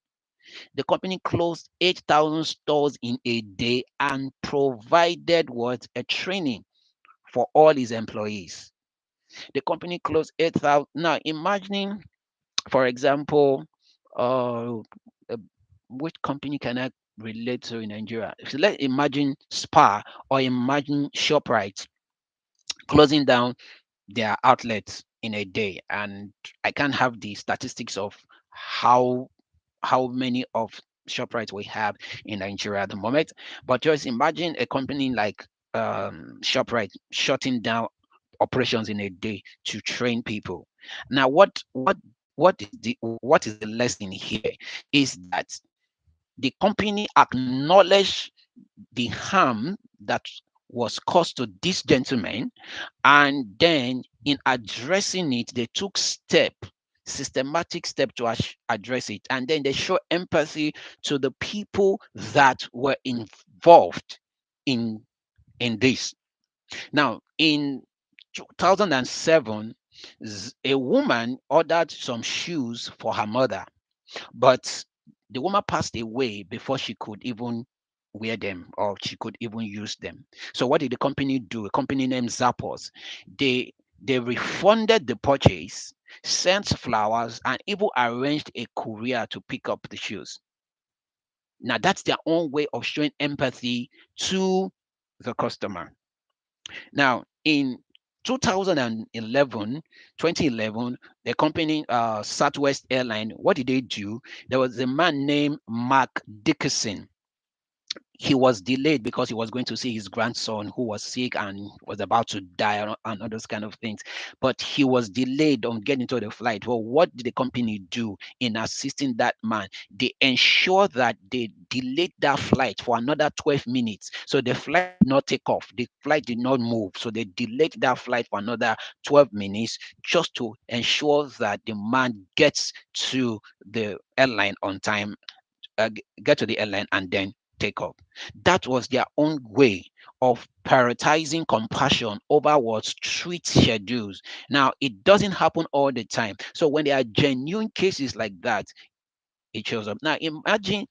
The company closed 8,000 stores in a day and provided what a training for all its employees. The company closed 8,000. Now, imagining, for example, uh, uh, which company can I relate to in Nigeria? So let's imagine Spa or imagine ShopRite closing down their outlets in a day. And I can't have the statistics of how many of ShopRite we have in Nigeria at the moment. But just imagine a company like ShopRite shutting down operations in a day to train people. Now, what is the lesson here is that the company acknowledged the harm that was caused to this gentleman, and then in addressing it, they took systematic step to address it, and then they show empathy to the people that were involved in this. Now, in 2007, a woman ordered some shoes for her mother, but the woman passed away before she could even wear them or she could even use them. So what did the company do? A company named Zappos. They refunded the purchase, sent flowers, and even arranged a courier to pick up the shoes. Now that's their own way of showing empathy to the customer. Now in 2011, 2011, the company Southwest Airline, what did they do? There was a man named Mark Dickerson. He was delayed because he was going to see his grandson who was sick and was about to die and all those kind of things. But he was delayed on getting to the flight. Well, what did the company do in assisting that man? They ensured that they delayed that flight for another 12 minutes. So the flight did not take off. The flight did not move. So they delayed that flight for another 12 minutes just to ensure that the man gets to the airline on time, get to the airline and then take off. That was their own way of prioritizing compassion over what strict schedules. Now, it doesn't happen all the time. So when there are genuine cases like that, it shows up. Now, imagine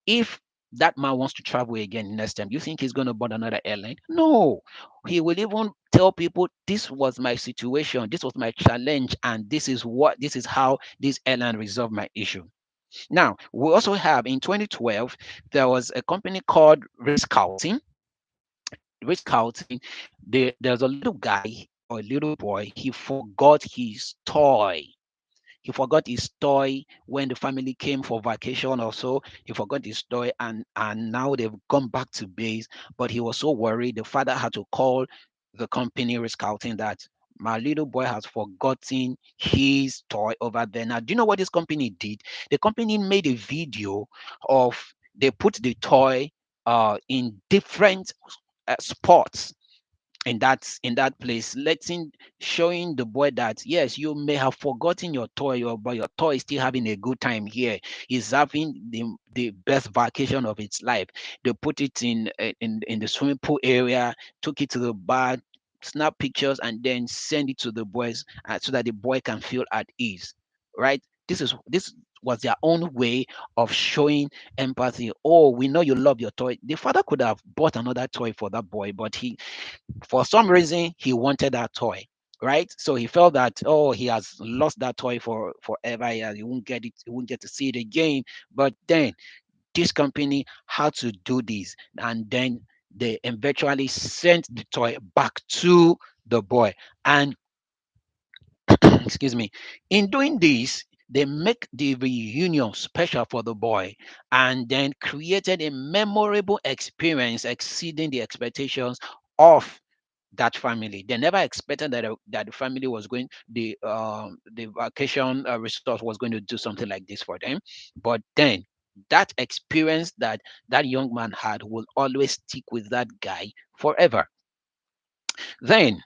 if that man wants to travel again next time. You think he's going to board another airline? No. He will even tell people, this was my situation, this was my challenge, and this is how this airline resolved my issue. Now, we also have in 2012, there was a company called Risk Scouting. Risk Scouting, there's a little guy or a little boy, he forgot his toy. He forgot his toy when the family came for vacation or so. He forgot his toy, and now they've gone back to base. But he was so worried. The father had to call the company Scouting that my little boy has forgotten his toy over there. Now, do you know what this company did? The company made a video of they put the toy in different spots in that place, letting showing the boy that yes, you may have forgotten your toy, but your toy is still having a good time here. He's having the best vacation of its life. They put it in the swimming pool area, took it to the bar, snap pictures, and then send it to the boys so that the boy can feel at ease. Right? This was their own way of showing empathy. Oh, we know you love your toy. The father could have bought another toy for that boy, but he for some reason he wanted that toy, right? So he felt that, oh, he has lost that toy for forever. He won't get it, he won't get to see it again. But then this company had to do this, and then they eventually sent the toy back to the boy. And excuse me, in doing this, they make the reunion special for the boy and then created a memorable experience exceeding the expectations of that family. They never expected that that the family was going the vacation resort was going to do something like this for them. But then that experience that that young man had will always stick with that guy forever. Then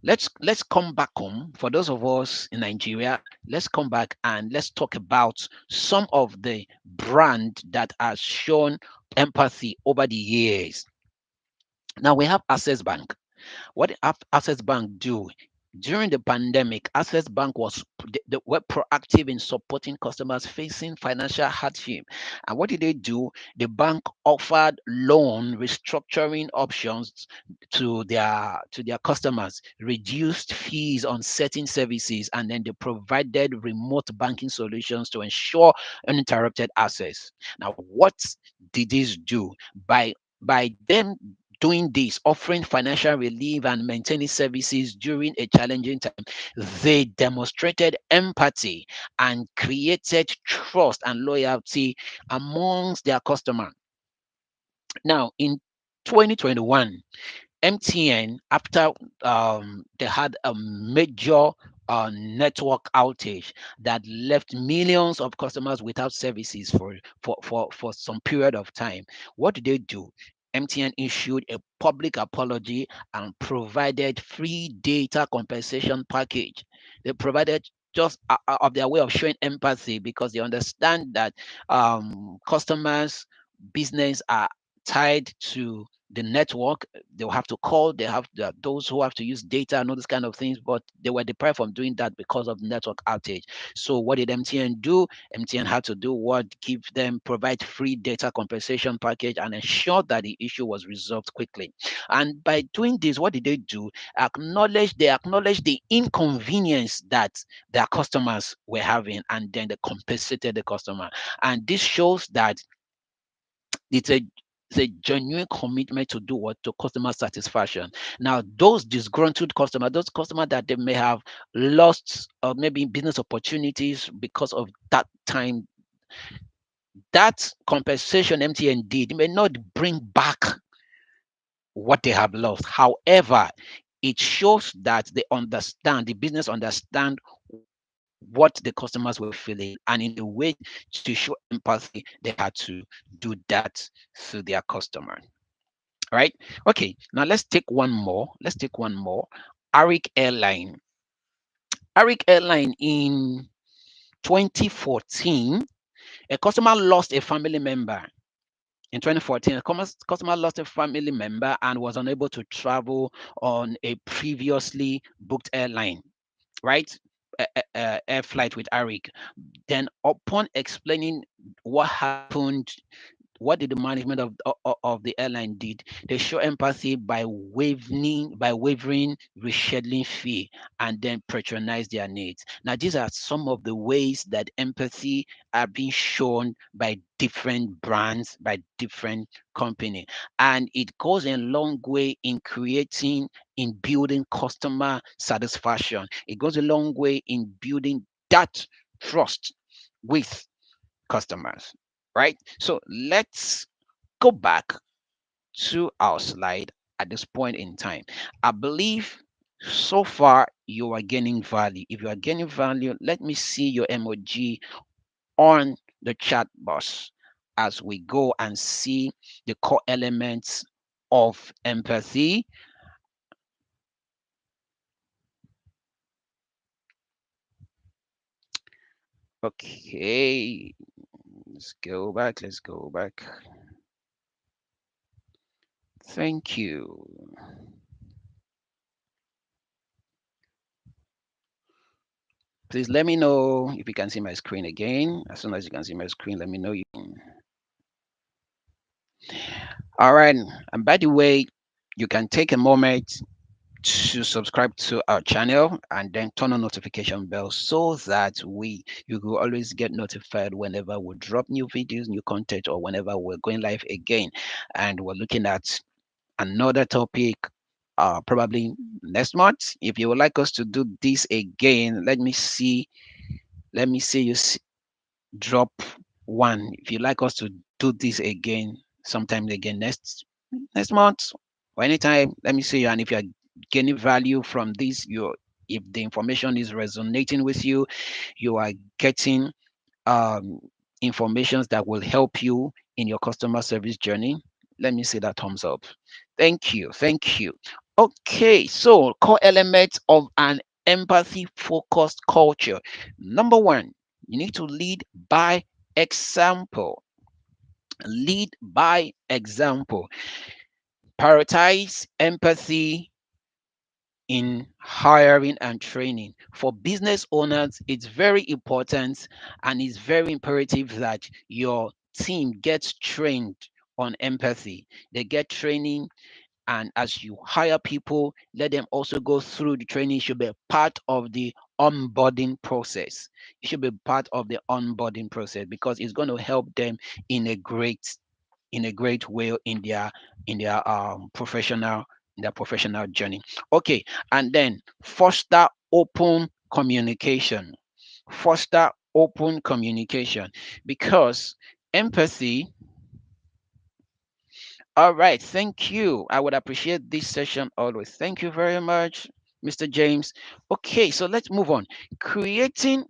let's come back home. For those of us in Nigeria, let's come back and let's talk about some of the brand that has shown empathy over the years. Now we have Access Bank. What did Access Bank do? During the pandemic, Access Bank was they were proactive in supporting customers facing financial hardship. And what did they do? The bank offered loan restructuring options to their customers, reduced fees on certain services, and then they provided remote banking solutions to ensure uninterrupted access. Now, what did this do? By them doing this, offering financial relief and maintaining services during a challenging time, they demonstrated empathy and created trust and loyalty amongst their customers. Now, in 2021, MTN, after they had a major network outage that left millions of customers without services for some period of time, what did they do? MTN issued a public apology and provided free data compensation package. They provided just of their way of showing empathy because they understand that customers' business are tied to the network. They'll have to call. They have those who have to use data and all these kind of things, but they were deprived from doing that because of network outage. So what did MTN do? MTN had to do what? Give them, provide free data compensation package and ensure that the issue was resolved quickly. And by doing this, what did they do? They acknowledged the inconvenience that their customers were having, and then they compensated the customer. And this shows that it's a it's a genuine commitment to do what? To customer satisfaction. Now, those disgruntled customers, those customers that they may have lost maybe business opportunities because of that time, that compensation MTN did may not bring back what they have lost. However, it shows that the business understand what the customers were feeling, and in a way to show empathy, they had to do that to their customer. Right? Okay, now let's take one more. Let's take one more. Arik Airline. Arik Airline in 2014, a customer lost a family member. In 2014, a customer lost a family member and was unable to travel on a previously booked airline, right? Air flight with Arik. Then, upon explaining what happened, what did the management of the airline did? They show empathy by wavering rescheduling fee and then patronize their needs. Now these are some of the ways that empathy are being shown by different brands, by different company, and it goes a long way in in building customer satisfaction. It goes a long way in building that trust with customers, right? So let's go back to our slide at this point in time. I believe so far you are gaining value. If you are gaining value, let me see your emoji on the chat box as we go and see the core elements of empathy. Okay, let's go back. Let's go back. Thank you. Please let me know if you can see my screen again. As soon as you can see my screen, let me know you can. All right. And by the way, you can take a moment to subscribe to our channel and then turn on notification bell so that you will always get notified whenever we drop new videos, new content, or whenever we're going live again. And we're looking at another topic probably next month. If you would like us to do this again, let me see you drop one. If you'd like us to do this again sometime again next month or anytime, let me see you. And if you're gaining value from this, if the information is resonating with you, you are getting um, informations that will help you in your customer service journey, let me see that thumbs up. Thank you. Thank you. Okay, so core elements of an empathy focused culture. Number one, you need to lead by example. Lead by example. Prioritize empathy in hiring and training. For business owners, it's very important and it's very imperative that your team gets trained on empathy. They get training, and as you hire people, let them also go through the training. It should be a part of the onboarding process. It should be part of the onboarding process because it's going to help them in a great way in their professional journey. Okay, and then foster open communication. Foster open communication because empathy. All right, thank you. I would appreciate this session always. Thank you very much, Mr. James. Okay, so let's move on. Creating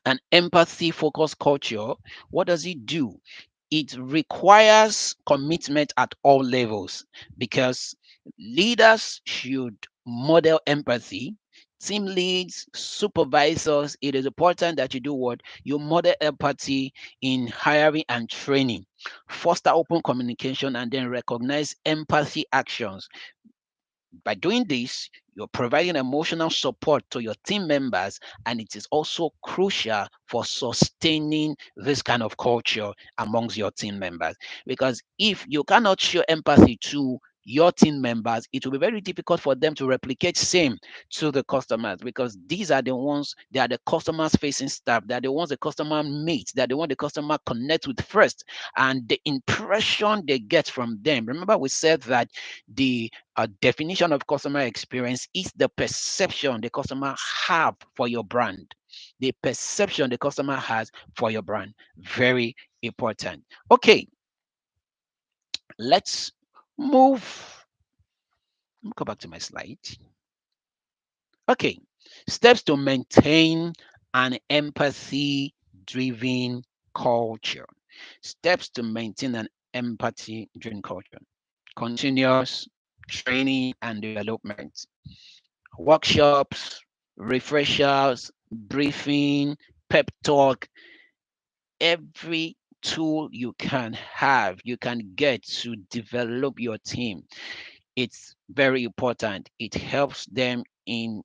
an empathy focused culture, what does it do? It requires commitment at all levels because leaders should model empathy, team leads, supervisors, it is important that you do what? You model empathy in hiring and training, foster open communication, and then recognize empathy actions. By doing this, you're providing emotional support to your team members, and it is also crucial for sustaining this kind of culture amongst your team members. Because if you cannot show empathy to your team members, it will be very difficult for them to replicate same to the customers, because these are the ones, they are the customers facing staff, they are the ones the customer meets, they are the one the customer connect with first, and the impression they get from them. Remember, we said that the definition of customer experience is the perception the customer have for your brand. The perception the customer has for your brand. Very important. Okay, let's move. Let me go back to my slide. Okay, steps to maintain an empathy driven culture. Steps to maintain an empathy driven culture. Continuous training and development, workshops, refreshers, briefing, pep talk, every tool you can have, you can get to develop your team. It's very important. It helps them in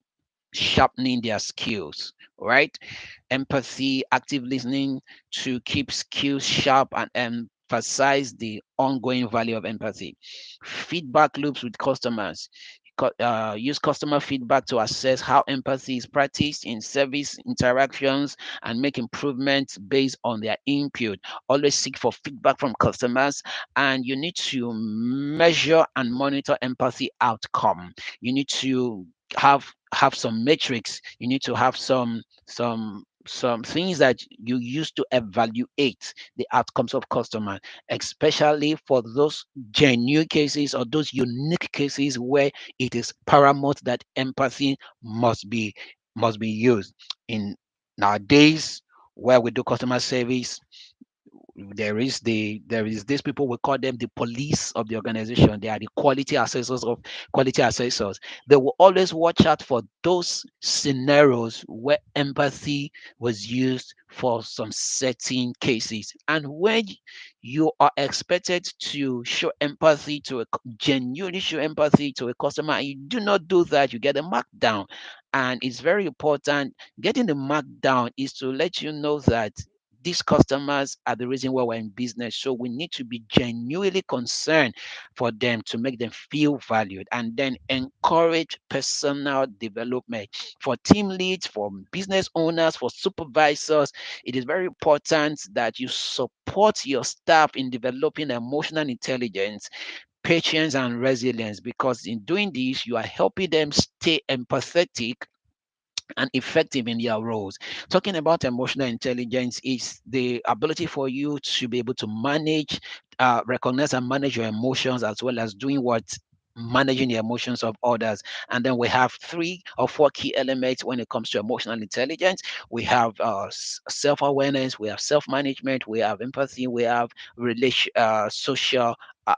sharpening their skills, right? Empathy, active listening to keep skills sharp and emphasize the ongoing value of empathy. Feedback loops with customers. Use customer feedback to assess how empathy is practiced in service interactions and make improvements based on their input. Always seek for feedback from customers, and you need to measure and monitor empathy outcome. You need to have some metrics. You need to have some things that you use to evaluate the outcomes of customers, especially for those genuine cases or those unique cases where it is paramount that empathy must be must be used. In nowadays, where we do customer service, there is these people, we call them the police of the organization. They are the quality assessors of quality assessors. They will always watch out for those scenarios where empathy was used for some certain cases. And when you are expected to show empathy to genuinely show empathy to a customer, and you do not do that, you get a markdown. And it's very important. Getting the markdown is to let you know that these customers are the reason why we're in business. So we need to be genuinely concerned for them to make them feel valued, and then encourage personal development for team leads, for business owners, for supervisors. It is very important that you support your staff in developing emotional intelligence, patience, and resilience, because in doing this, you are helping them stay empathetic and effective in their roles. Talking about emotional intelligence is the ability for you to be able to manage, recognize and manage your emotions, as well as doing what? Managing the emotions of others. And then we have three or four key elements when it comes to emotional intelligence. We have self-awareness, we have self-management, we have empathy, we have social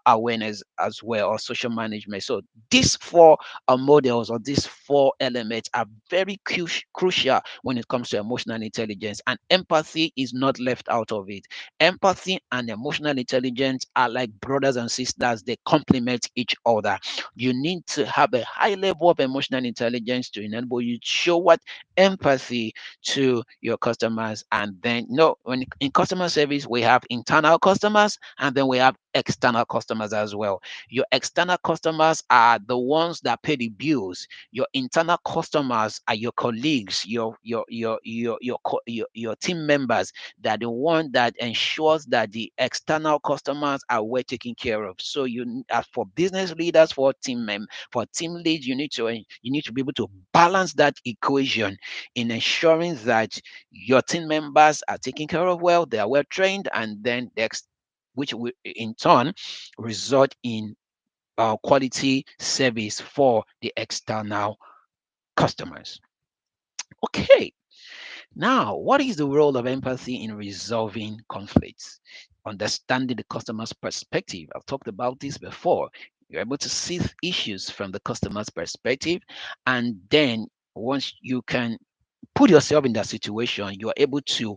awareness as well, or social management. So these four models, or these four elements, are very crucial when it comes to emotional intelligence, and empathy is not left out of it. Empathy and emotional intelligence are like brothers and sisters, they complement each other. You need to have a high level of emotional intelligence to enable you to show what? Empathy to your customers. And then, no, when in customer service, we have internal customers, and then we have external customers as well. Your external customers are the ones that pay the bills. Your internal customers are your colleagues, your team members. That the one that ensures that the external customers are well taken care of. So as for business leaders, for team leads, you need to be able to balance that equation in ensuring that your team members are taken care of well, they are well trained, and then which will in turn result in quality service for the external customers. Okay, now what is the role of empathy in resolving conflicts? Understanding the customer's perspective. I've talked about this before. You're able to see issues from the customer's perspective, and then Once you can put yourself in that situation, you are able to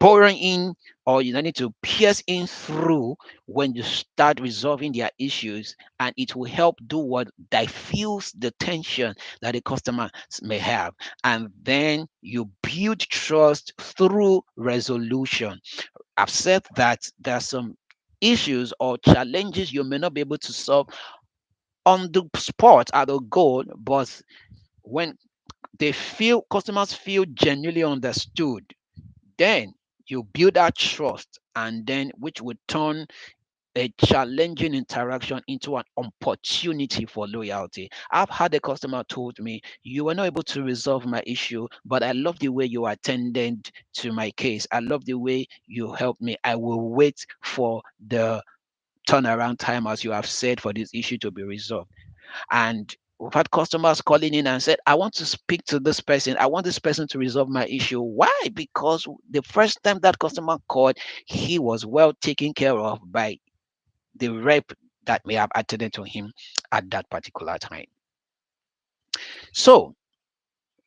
bore in, or you need to pierce in through when you start resolving their issues, and it will help do what diffuse the tension that the customer may have, and then you build trust through resolution. I've said that there are some issues or challenges you may not be able to solve on the spot at a goal, but when customers feel genuinely understood, then you build that trust, and then which would turn a challenging interaction into an opportunity for loyalty. I've had a customer told me, "You were not able to resolve my issue, but I love the way you attended to my case. I love the way you helped me. I will wait for the turnaround time, as you have said, for this issue to be resolved." And we've had customers calling in and said, "I want to speak to this person. I want this person to resolve my issue." Why? Because the first time that customer called, he was well taken care of by the rep that may have attended to him at that particular time. So,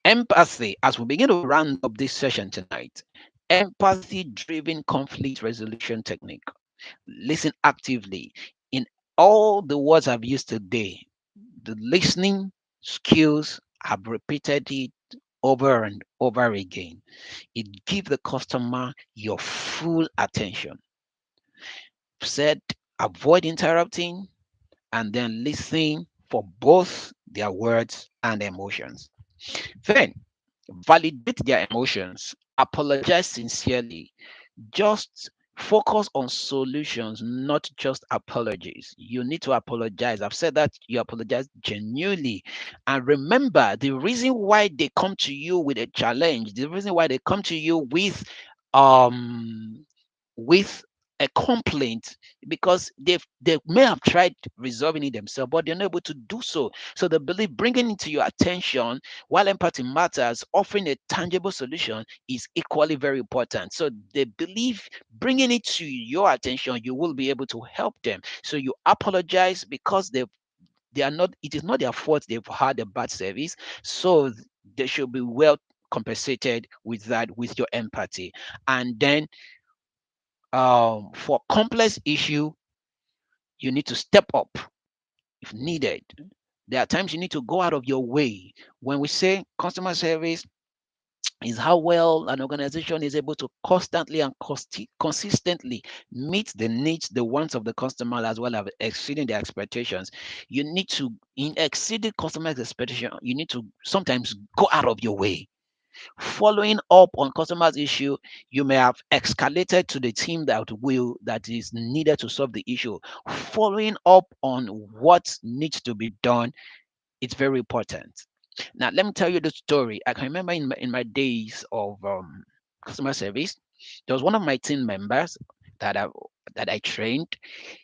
empathy, as we begin to round up this session tonight, empathy driven conflict resolution technique. Listen actively. In all the words I've used today, the listening skills have repeated it over and over again. It gives the customer your full attention. Said, avoid interrupting and then listen for both their words and emotions. Then validate their emotions, apologize sincerely, just focus on solutions, not just apologies. You need to apologize. I've said that you apologize genuinely. And remember, the reason why they come to you with a challenge, the reason why they come to you um with a complaint, because they may have tried resolving it themselves, but they're not able to do so. So they believe bringing it to your attention, while empathy matters, offering a tangible solution is equally very important. So they believe bringing it to your attention, you will be able to help them. So you apologize because they are not. It is not their fault they've had a bad service. So they should be well compensated with that, with your empathy. And then for complex issue, you need to step up if needed. There are times you need to go out of your way. When we say customer service is how well an organization is able to constantly and consistently meet the needs, the wants of the customer, as well as exceeding their expectations. You need to, in exceeding customers' expectation, you need to sometimes go out of your way. Following up on customers' issue, you may have escalated to the team that is needed to solve the issue. Following up on what needs to be done, it's very important. Now, let me tell you the story. I can remember in my days of customer service, there was one of my team members that I trained.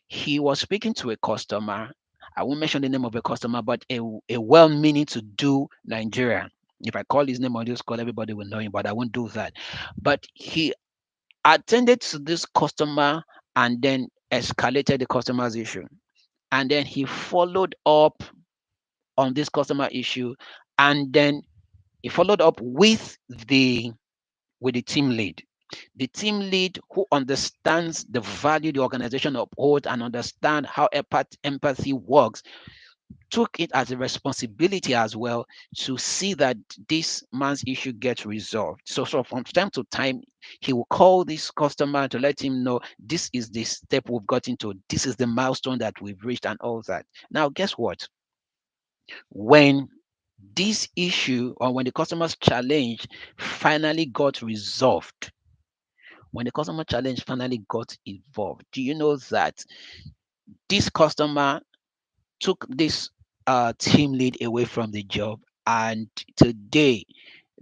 He was speaking to a customer. I won't mention the name of the customer, but a well-meaning to do Nigerian. If I call his name on this call, everybody will know him, but I won't do that. But he attended to this customer and then escalated the customer's issue. And then he followed up on this customer issue, and then he followed up with the team lead. The team lead who understands the value the organization upholds and understand how empathy works took it as a responsibility as well to see that this man's issue gets resolved. So from time to time, he will call this customer to let him know this is the step we've gotten to, this is the milestone that we've reached, and all that. Now, guess what? When this issue, or when the customer's challenge finally got resolved, when the customer challenge finally got involved, do you know that this customer took this team lead away from the job? And today,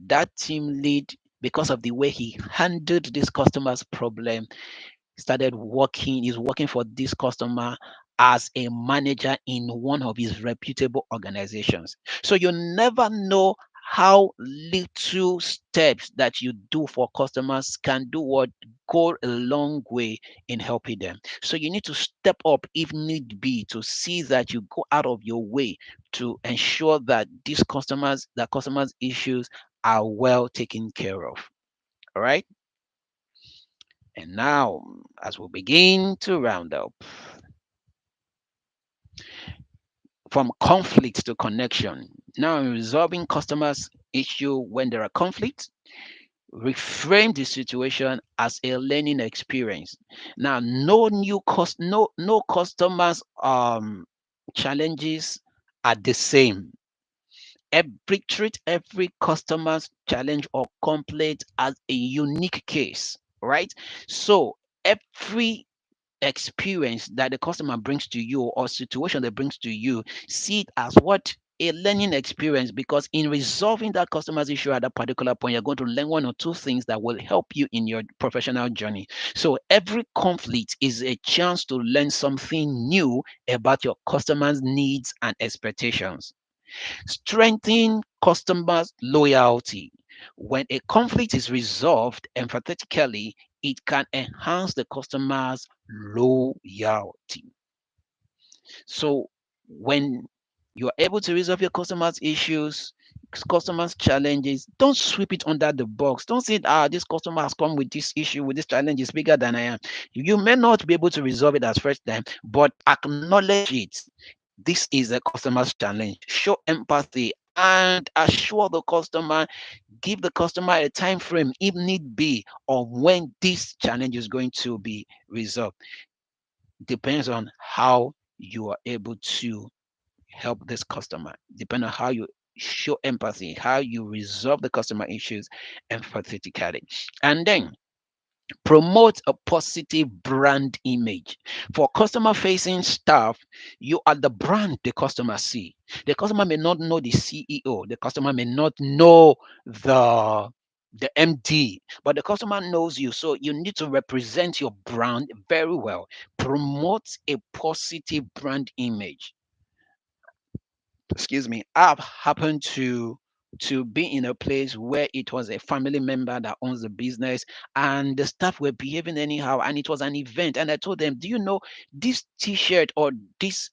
that team lead, because of the way he handled this customer's problem, started working, is working for this customer as a manager in one of his reputable organizations. So you never know how little steps that you do for customers can do what go a long way in helping them. So you need to step up if need be to see that you go out of your way to ensure that customers issues are well taken care of. All right. And now, as we begin to round up, from conflict to connection. Now, in resolving customers' issue when there are conflicts, reframe the situation as a learning experience. Now, no customers challenges are the same. Treat every customer's challenge or complaint as a unique case, right? So every experience that the customer brings to you or situation that brings to you, see it as what a learning experience, because in resolving that customer's issue at that particular point, you're going to learn one or two things that will help you in your professional journey. So every conflict is a chance to learn something new about your customers' needs and expectations. Strengthen customers' loyalty. When a conflict is resolved empathetically, it can enhance the customer's loyalty. So when you're able to resolve your customers' issues, customers' challenges, don't sweep it under the box. Don't say, this customer has come with this issue, with this challenge is bigger than I am. You may not be able to resolve it as first time, but acknowledge it. This is a customer's challenge. Show empathy and assure the customer, give the customer a time frame if need be of when this challenge is going to be resolved. Depends on how you are able to help this customer, depending on how you show empathy, how you resolve the customer issues empathetically. And then promote a positive brand image. For customer facing staff, you are the brand the customer see. The customer may not know the CEO, the customer may not know the MD, but the customer knows you. So you need to represent your brand very well. Promote a positive brand image. Excuse me, I've happened to be in a place where it was a family member that owns the business, and the staff were behaving anyhow, and it was an event, and I told them, do you know this t-shirt or this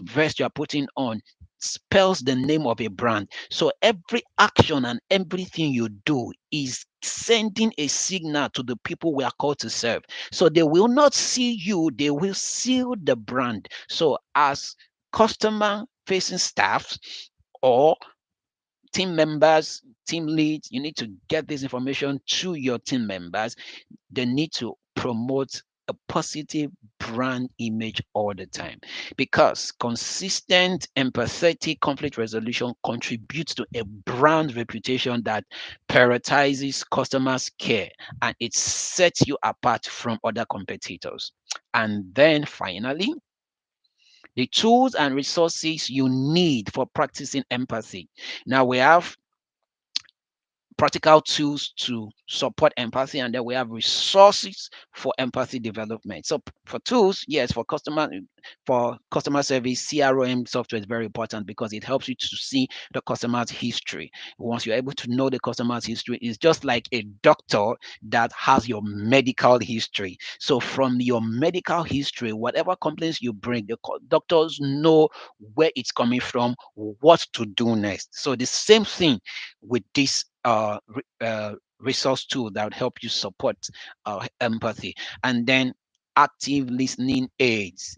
vest you are putting on spells the name of a brand. So every action and everything you do is sending a signal to the people we are called to serve. So they will not see you, they will see the brand. So as customer facing staff or team members, team leads, you need to get this information to your team members. They need to promote a positive brand image all the time, because consistent empathetic conflict resolution contributes to a brand reputation that prioritizes customers care, and it sets you apart from other competitors. And then finally, the tools and resources you need for practicing empathy. Now we have practical tools to support empathy, and then we have resources for empathy development. So for tools, yes, for customer service, CRM software is very important because it helps you to see the customer's history. Once you're able to know the customer's history, it's just like a doctor that has your medical history. So from your medical history, whatever complaints you bring, the doctors know where it's coming from, what to do next. So the same thing with this resource tool that would help you support empathy. And then active listening aids.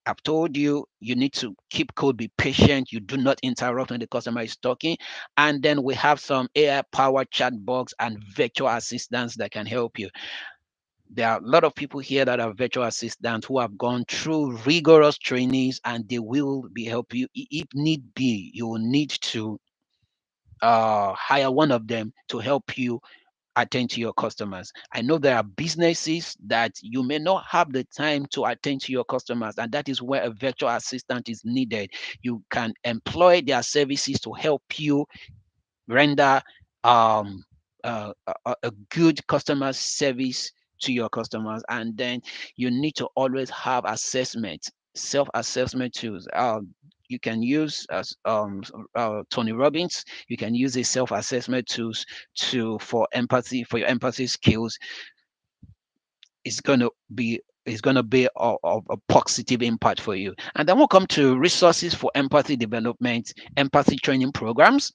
I've told you, you need to keep cool, be patient. You do not interrupt when the customer is talking. And then we have some AI powered chatbots and virtual assistants that can help you. There are a lot of people here that are virtual assistants who have gone through rigorous trainings, and they will be help you. If need be, you will need to hire one of them to help you attend to your customers. I know there are businesses that you may not have the time to attend to your customers, and that is where a virtual assistant is needed. You can employ their services to help you render um, a good customer service to your customers. And then you need to always have assessment, self-assessment tools. You can use as Tony Robbins. You can use a self-assessment tools to for empathy, for your empathy skills. It's gonna be a positive impact for you. And then we'll come to resources for empathy development, empathy training programs.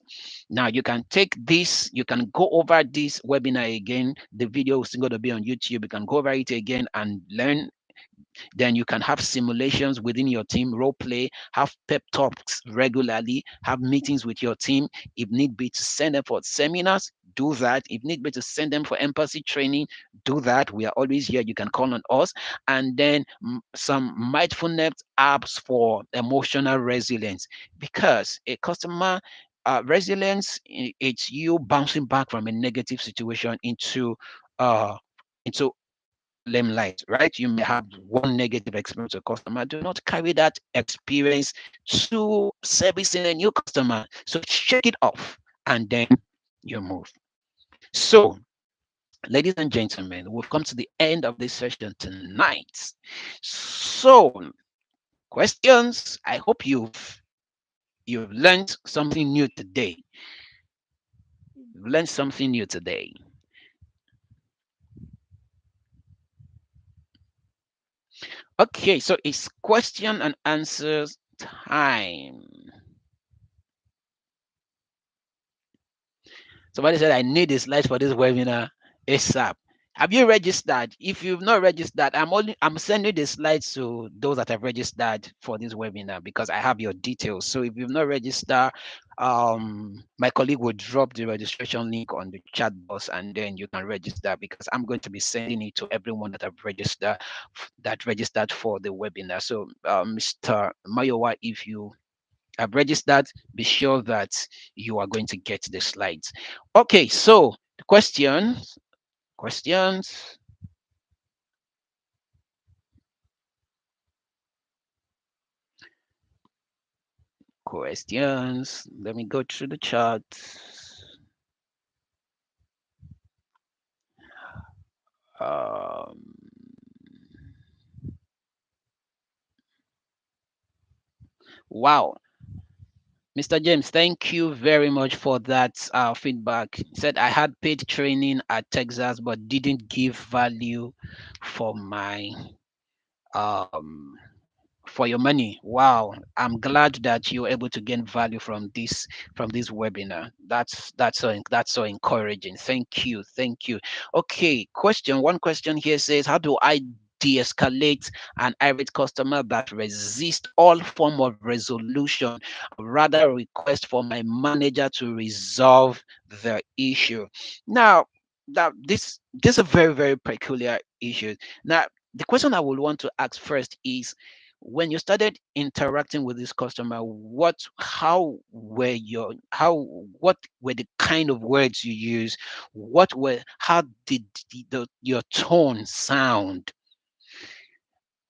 Now you can take this, you can go over this webinar again. The video is going to be on YouTube. You can go over it again and learn. Then you can have simulations within your team, role play, have pep talks regularly, have meetings with your team. If need be to send them for seminars, do that. If need be to send them for empathy training, do that. We are always here. You can call on us. And then some mindfulness apps for emotional resilience, because a customer resilience, it's you bouncing back from a negative situation uh into limelight, right? You may have one negative experience with a customer. Do not carry that experience to servicing a new customer. So shake it off and then you move. So, ladies and gentlemen, we've come to the end of this session tonight. So, questions. I hope you've learned something new today. You've learned something new today. Okay, so it's question and answers time. Somebody said, I need the slides for this webinar ASAP. Have you registered? If you've not registered, I'm sending the slides to those that have registered for this webinar because I have your details. So if you've not registered, my colleague will drop the registration link on the chat box and then you can register because I'm going to be sending it to everyone that registered for the webinar. So Mr. Mayowa, if you have registered, be sure that you are going to get the slides. Okay, so the questions. Questions. Let me go through the chat. Um, wow. Mr. James, thank you very much for that feedback. He said I had paid training at Texas but didn't give value for my um for your money. Wow, I'm glad that you're able to gain value from this webinar. That's so encouraging. Thank you, thank you. Okay, question. One question here says, how do I de-escalate an irate customer that resist all form of resolution, rather request for my manager to resolve the issue? Now, this is a very very peculiar issue. Now, the question I would want to ask first is, when you started interacting with this customer, what were the kind of words you use? How did your tone sound?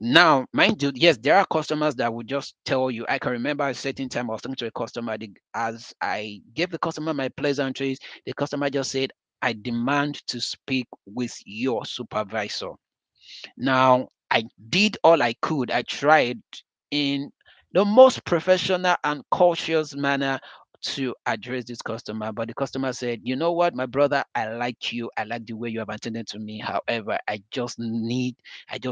Now, mind you, yes, there are customers that would just tell you. I can remember a certain time I was talking to a customer. As I gave the customer my pleasantries, the customer just said, I demand to speak with your supervisor. Now, I did all I could. I tried in the most professional and cautious manner to address this customer. But the customer said, you know what, my brother, I like you. I like the way you have attended to me. However, I just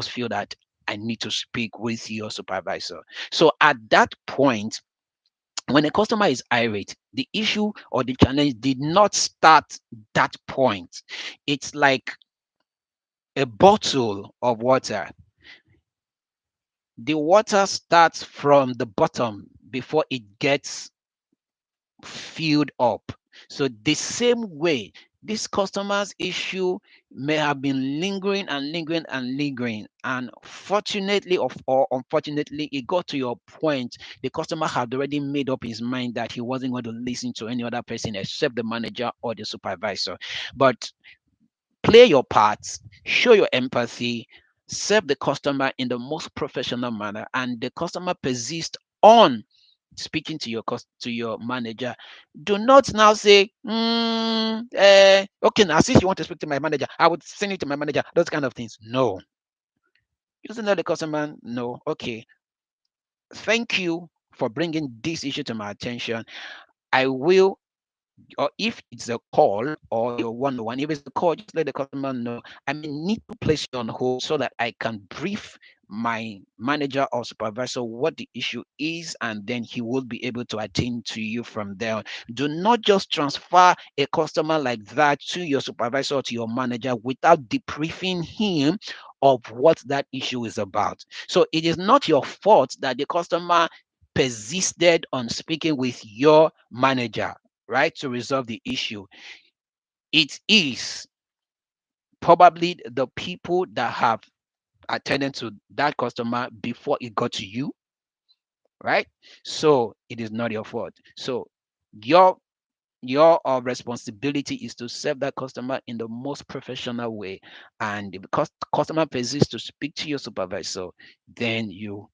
feel that I need to speak with your supervisor. So at that point, when a customer is irate, the issue or the challenge did not start that point. It's like a bottle of water. The water starts from the bottom before it gets filled up. So the same way, this customer's issue may have been lingering and lingering and lingering, and fortunately or unfortunately, it got to your point. The customer had already made up his mind that he wasn't going to listen to any other person except the manager or the supervisor. But play your parts, show your empathy, serve the customer in the most professional manner, and the customer persists on speaking to to your manager. Do not now say, okay, now since you want to speak to my manager, I would send you to my manager. Those kind of things. No. You don't know the customer. No. Okay. Thank you for bringing this issue to my attention. I will, or if it's a call or your one-on-one, if it's a call, just let the customer know. I may need to place you on hold so that I can brief my manager or supervisor what the issue is, and then he will be able to attend to you from there. Do not just transfer a customer like that to your supervisor or to your manager without debriefing him of what that issue is about. So it is not your fault that the customer persisted on speaking with your manager, right, to resolve the issue. It is probably the people that have attended to that customer before it got to you, right? So it is not your fault. So your responsibility is to serve that customer in the most professional way. And if the customer persists to speak to your supervisor, then you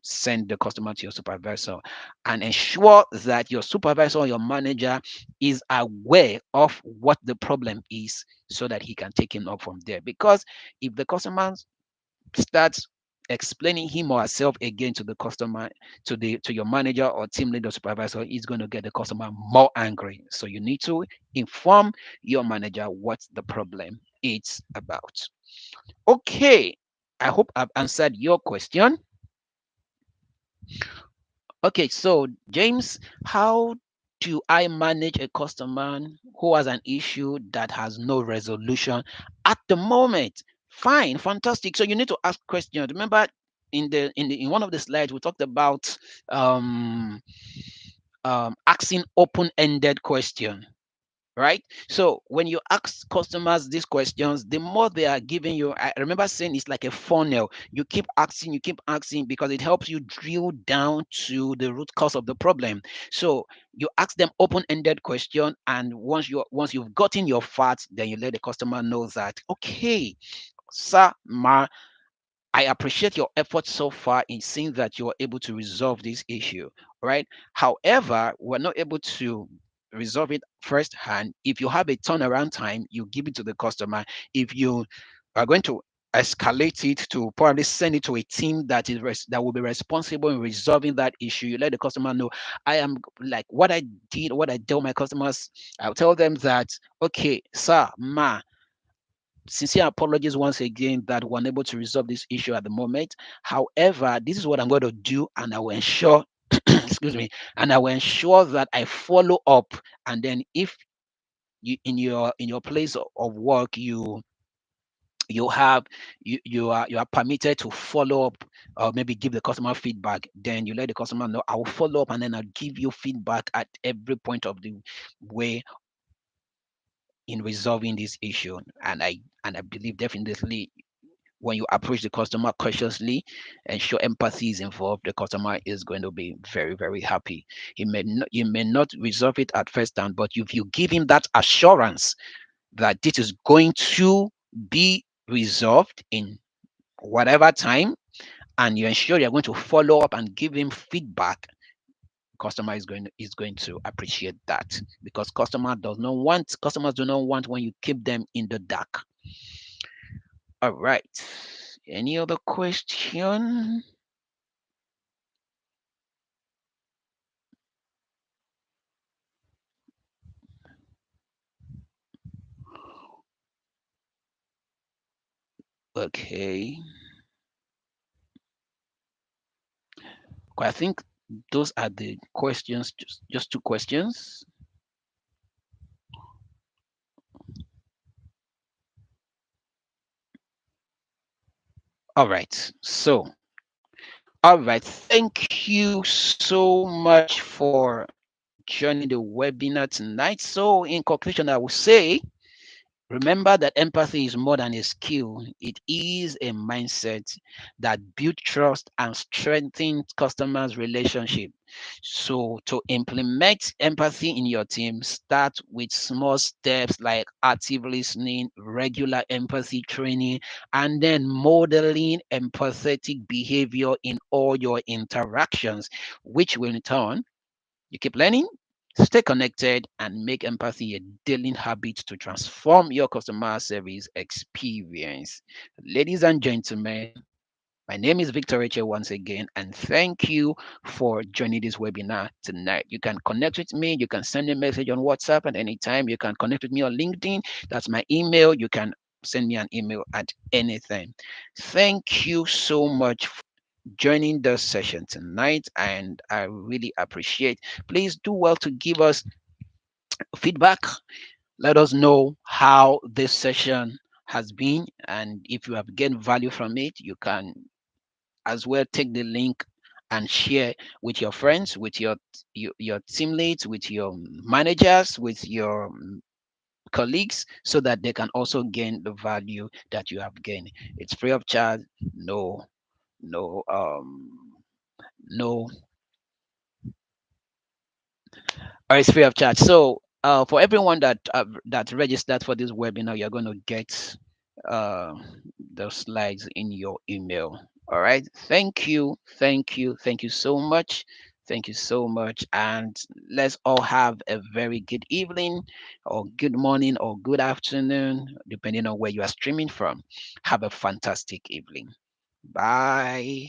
send the customer to your supervisor and ensure that your supervisor or your manager is aware of what the problem is so that he can take him up from there. Because if the customer starts explaining him or herself again to the customer, to your manager or team leader supervisor, is going to get the customer more angry. So you need to inform your manager what the problem is about. Okay, I hope I've answered your question. Okay, so James, how do I manage a customer who has an issue that has no resolution at the moment? Fine, fantastic. So you need to ask questions. Remember, in one of the slides we talked about um, asking open-ended question, right? So when you ask customers these questions, the more they are giving you, I remember saying it's like a funnel. You keep asking because it helps you drill down to the root cause of the problem. So you ask them open-ended question, and once you've gotten your facts, then you let the customer know that, okay, sir, ma, I appreciate your efforts so far in seeing that you are able to resolve this issue, right? However, we're not able to resolve it firsthand. If you have a turnaround time, you give it to the customer. If you are going to escalate it to probably send it to a team that will be responsible in resolving that issue, you let the customer know. I am like what I tell my customers. I'll tell them that, okay, sir, ma, sincere apologies once again that we're unable to resolve this issue at the moment. However, this is what I'm going to do, and I will ensure, excuse me, and I will ensure that I follow up. And then, if you in your place of work, you have you are permitted to follow up or maybe give the customer feedback, then you let the customer know, I will follow up and then I'll give you feedback at every point of the way in resolving this issue. And I believe definitely when you approach the customer cautiously and show empathy is involved, the customer is going to be very, very happy. You may not resolve it at first time, but if you give him that assurance that this is going to be resolved in whatever time, and you ensure you're going to follow up and give him feedback, customer is going to appreciate that, because customers do not want when you keep them in the dark. All right. Any other question? Okay. Okay, I think those are the questions, just two questions. All right. All right. Thank you so much for joining the webinar tonight. So, in conclusion, I will say, remember that empathy is more than a skill. It is a mindset that builds trust and strengthens customers' relationship. So to implement empathy in your team, start with small steps like active listening, regular empathy training, and then modeling empathetic behavior in all your interactions, which will in turn you keep learning, stay connected, and make empathy a daily habit to transform your customer service experience. Ladies and gentlemen, My name is Victor Rachel once again, and thank you for joining this webinar tonight. You can connect with me. You can send me a message on WhatsApp at any time. You can connect with me on LinkedIn. That's my email. You can send me an email at any time. Thank you so much for joining the session tonight, and I really appreciate. Please do well to give us feedback. Let us know how this session has been, and if you have gained value from it, you can as well take the link and share with your friends, with your team leads, with your managers, with your colleagues, so that they can also gain the value that you have gained. It's free of charge. No, no, no, or it's free of charge. So for everyone that registered for this webinar, you're going to get uh, the slides in your email. All right. Thank you. Thank you. Thank you so much. Thank you so much. And let's all have a very good evening, or good morning, or good afternoon, depending on where you are streaming from. Have a fantastic evening. Bye.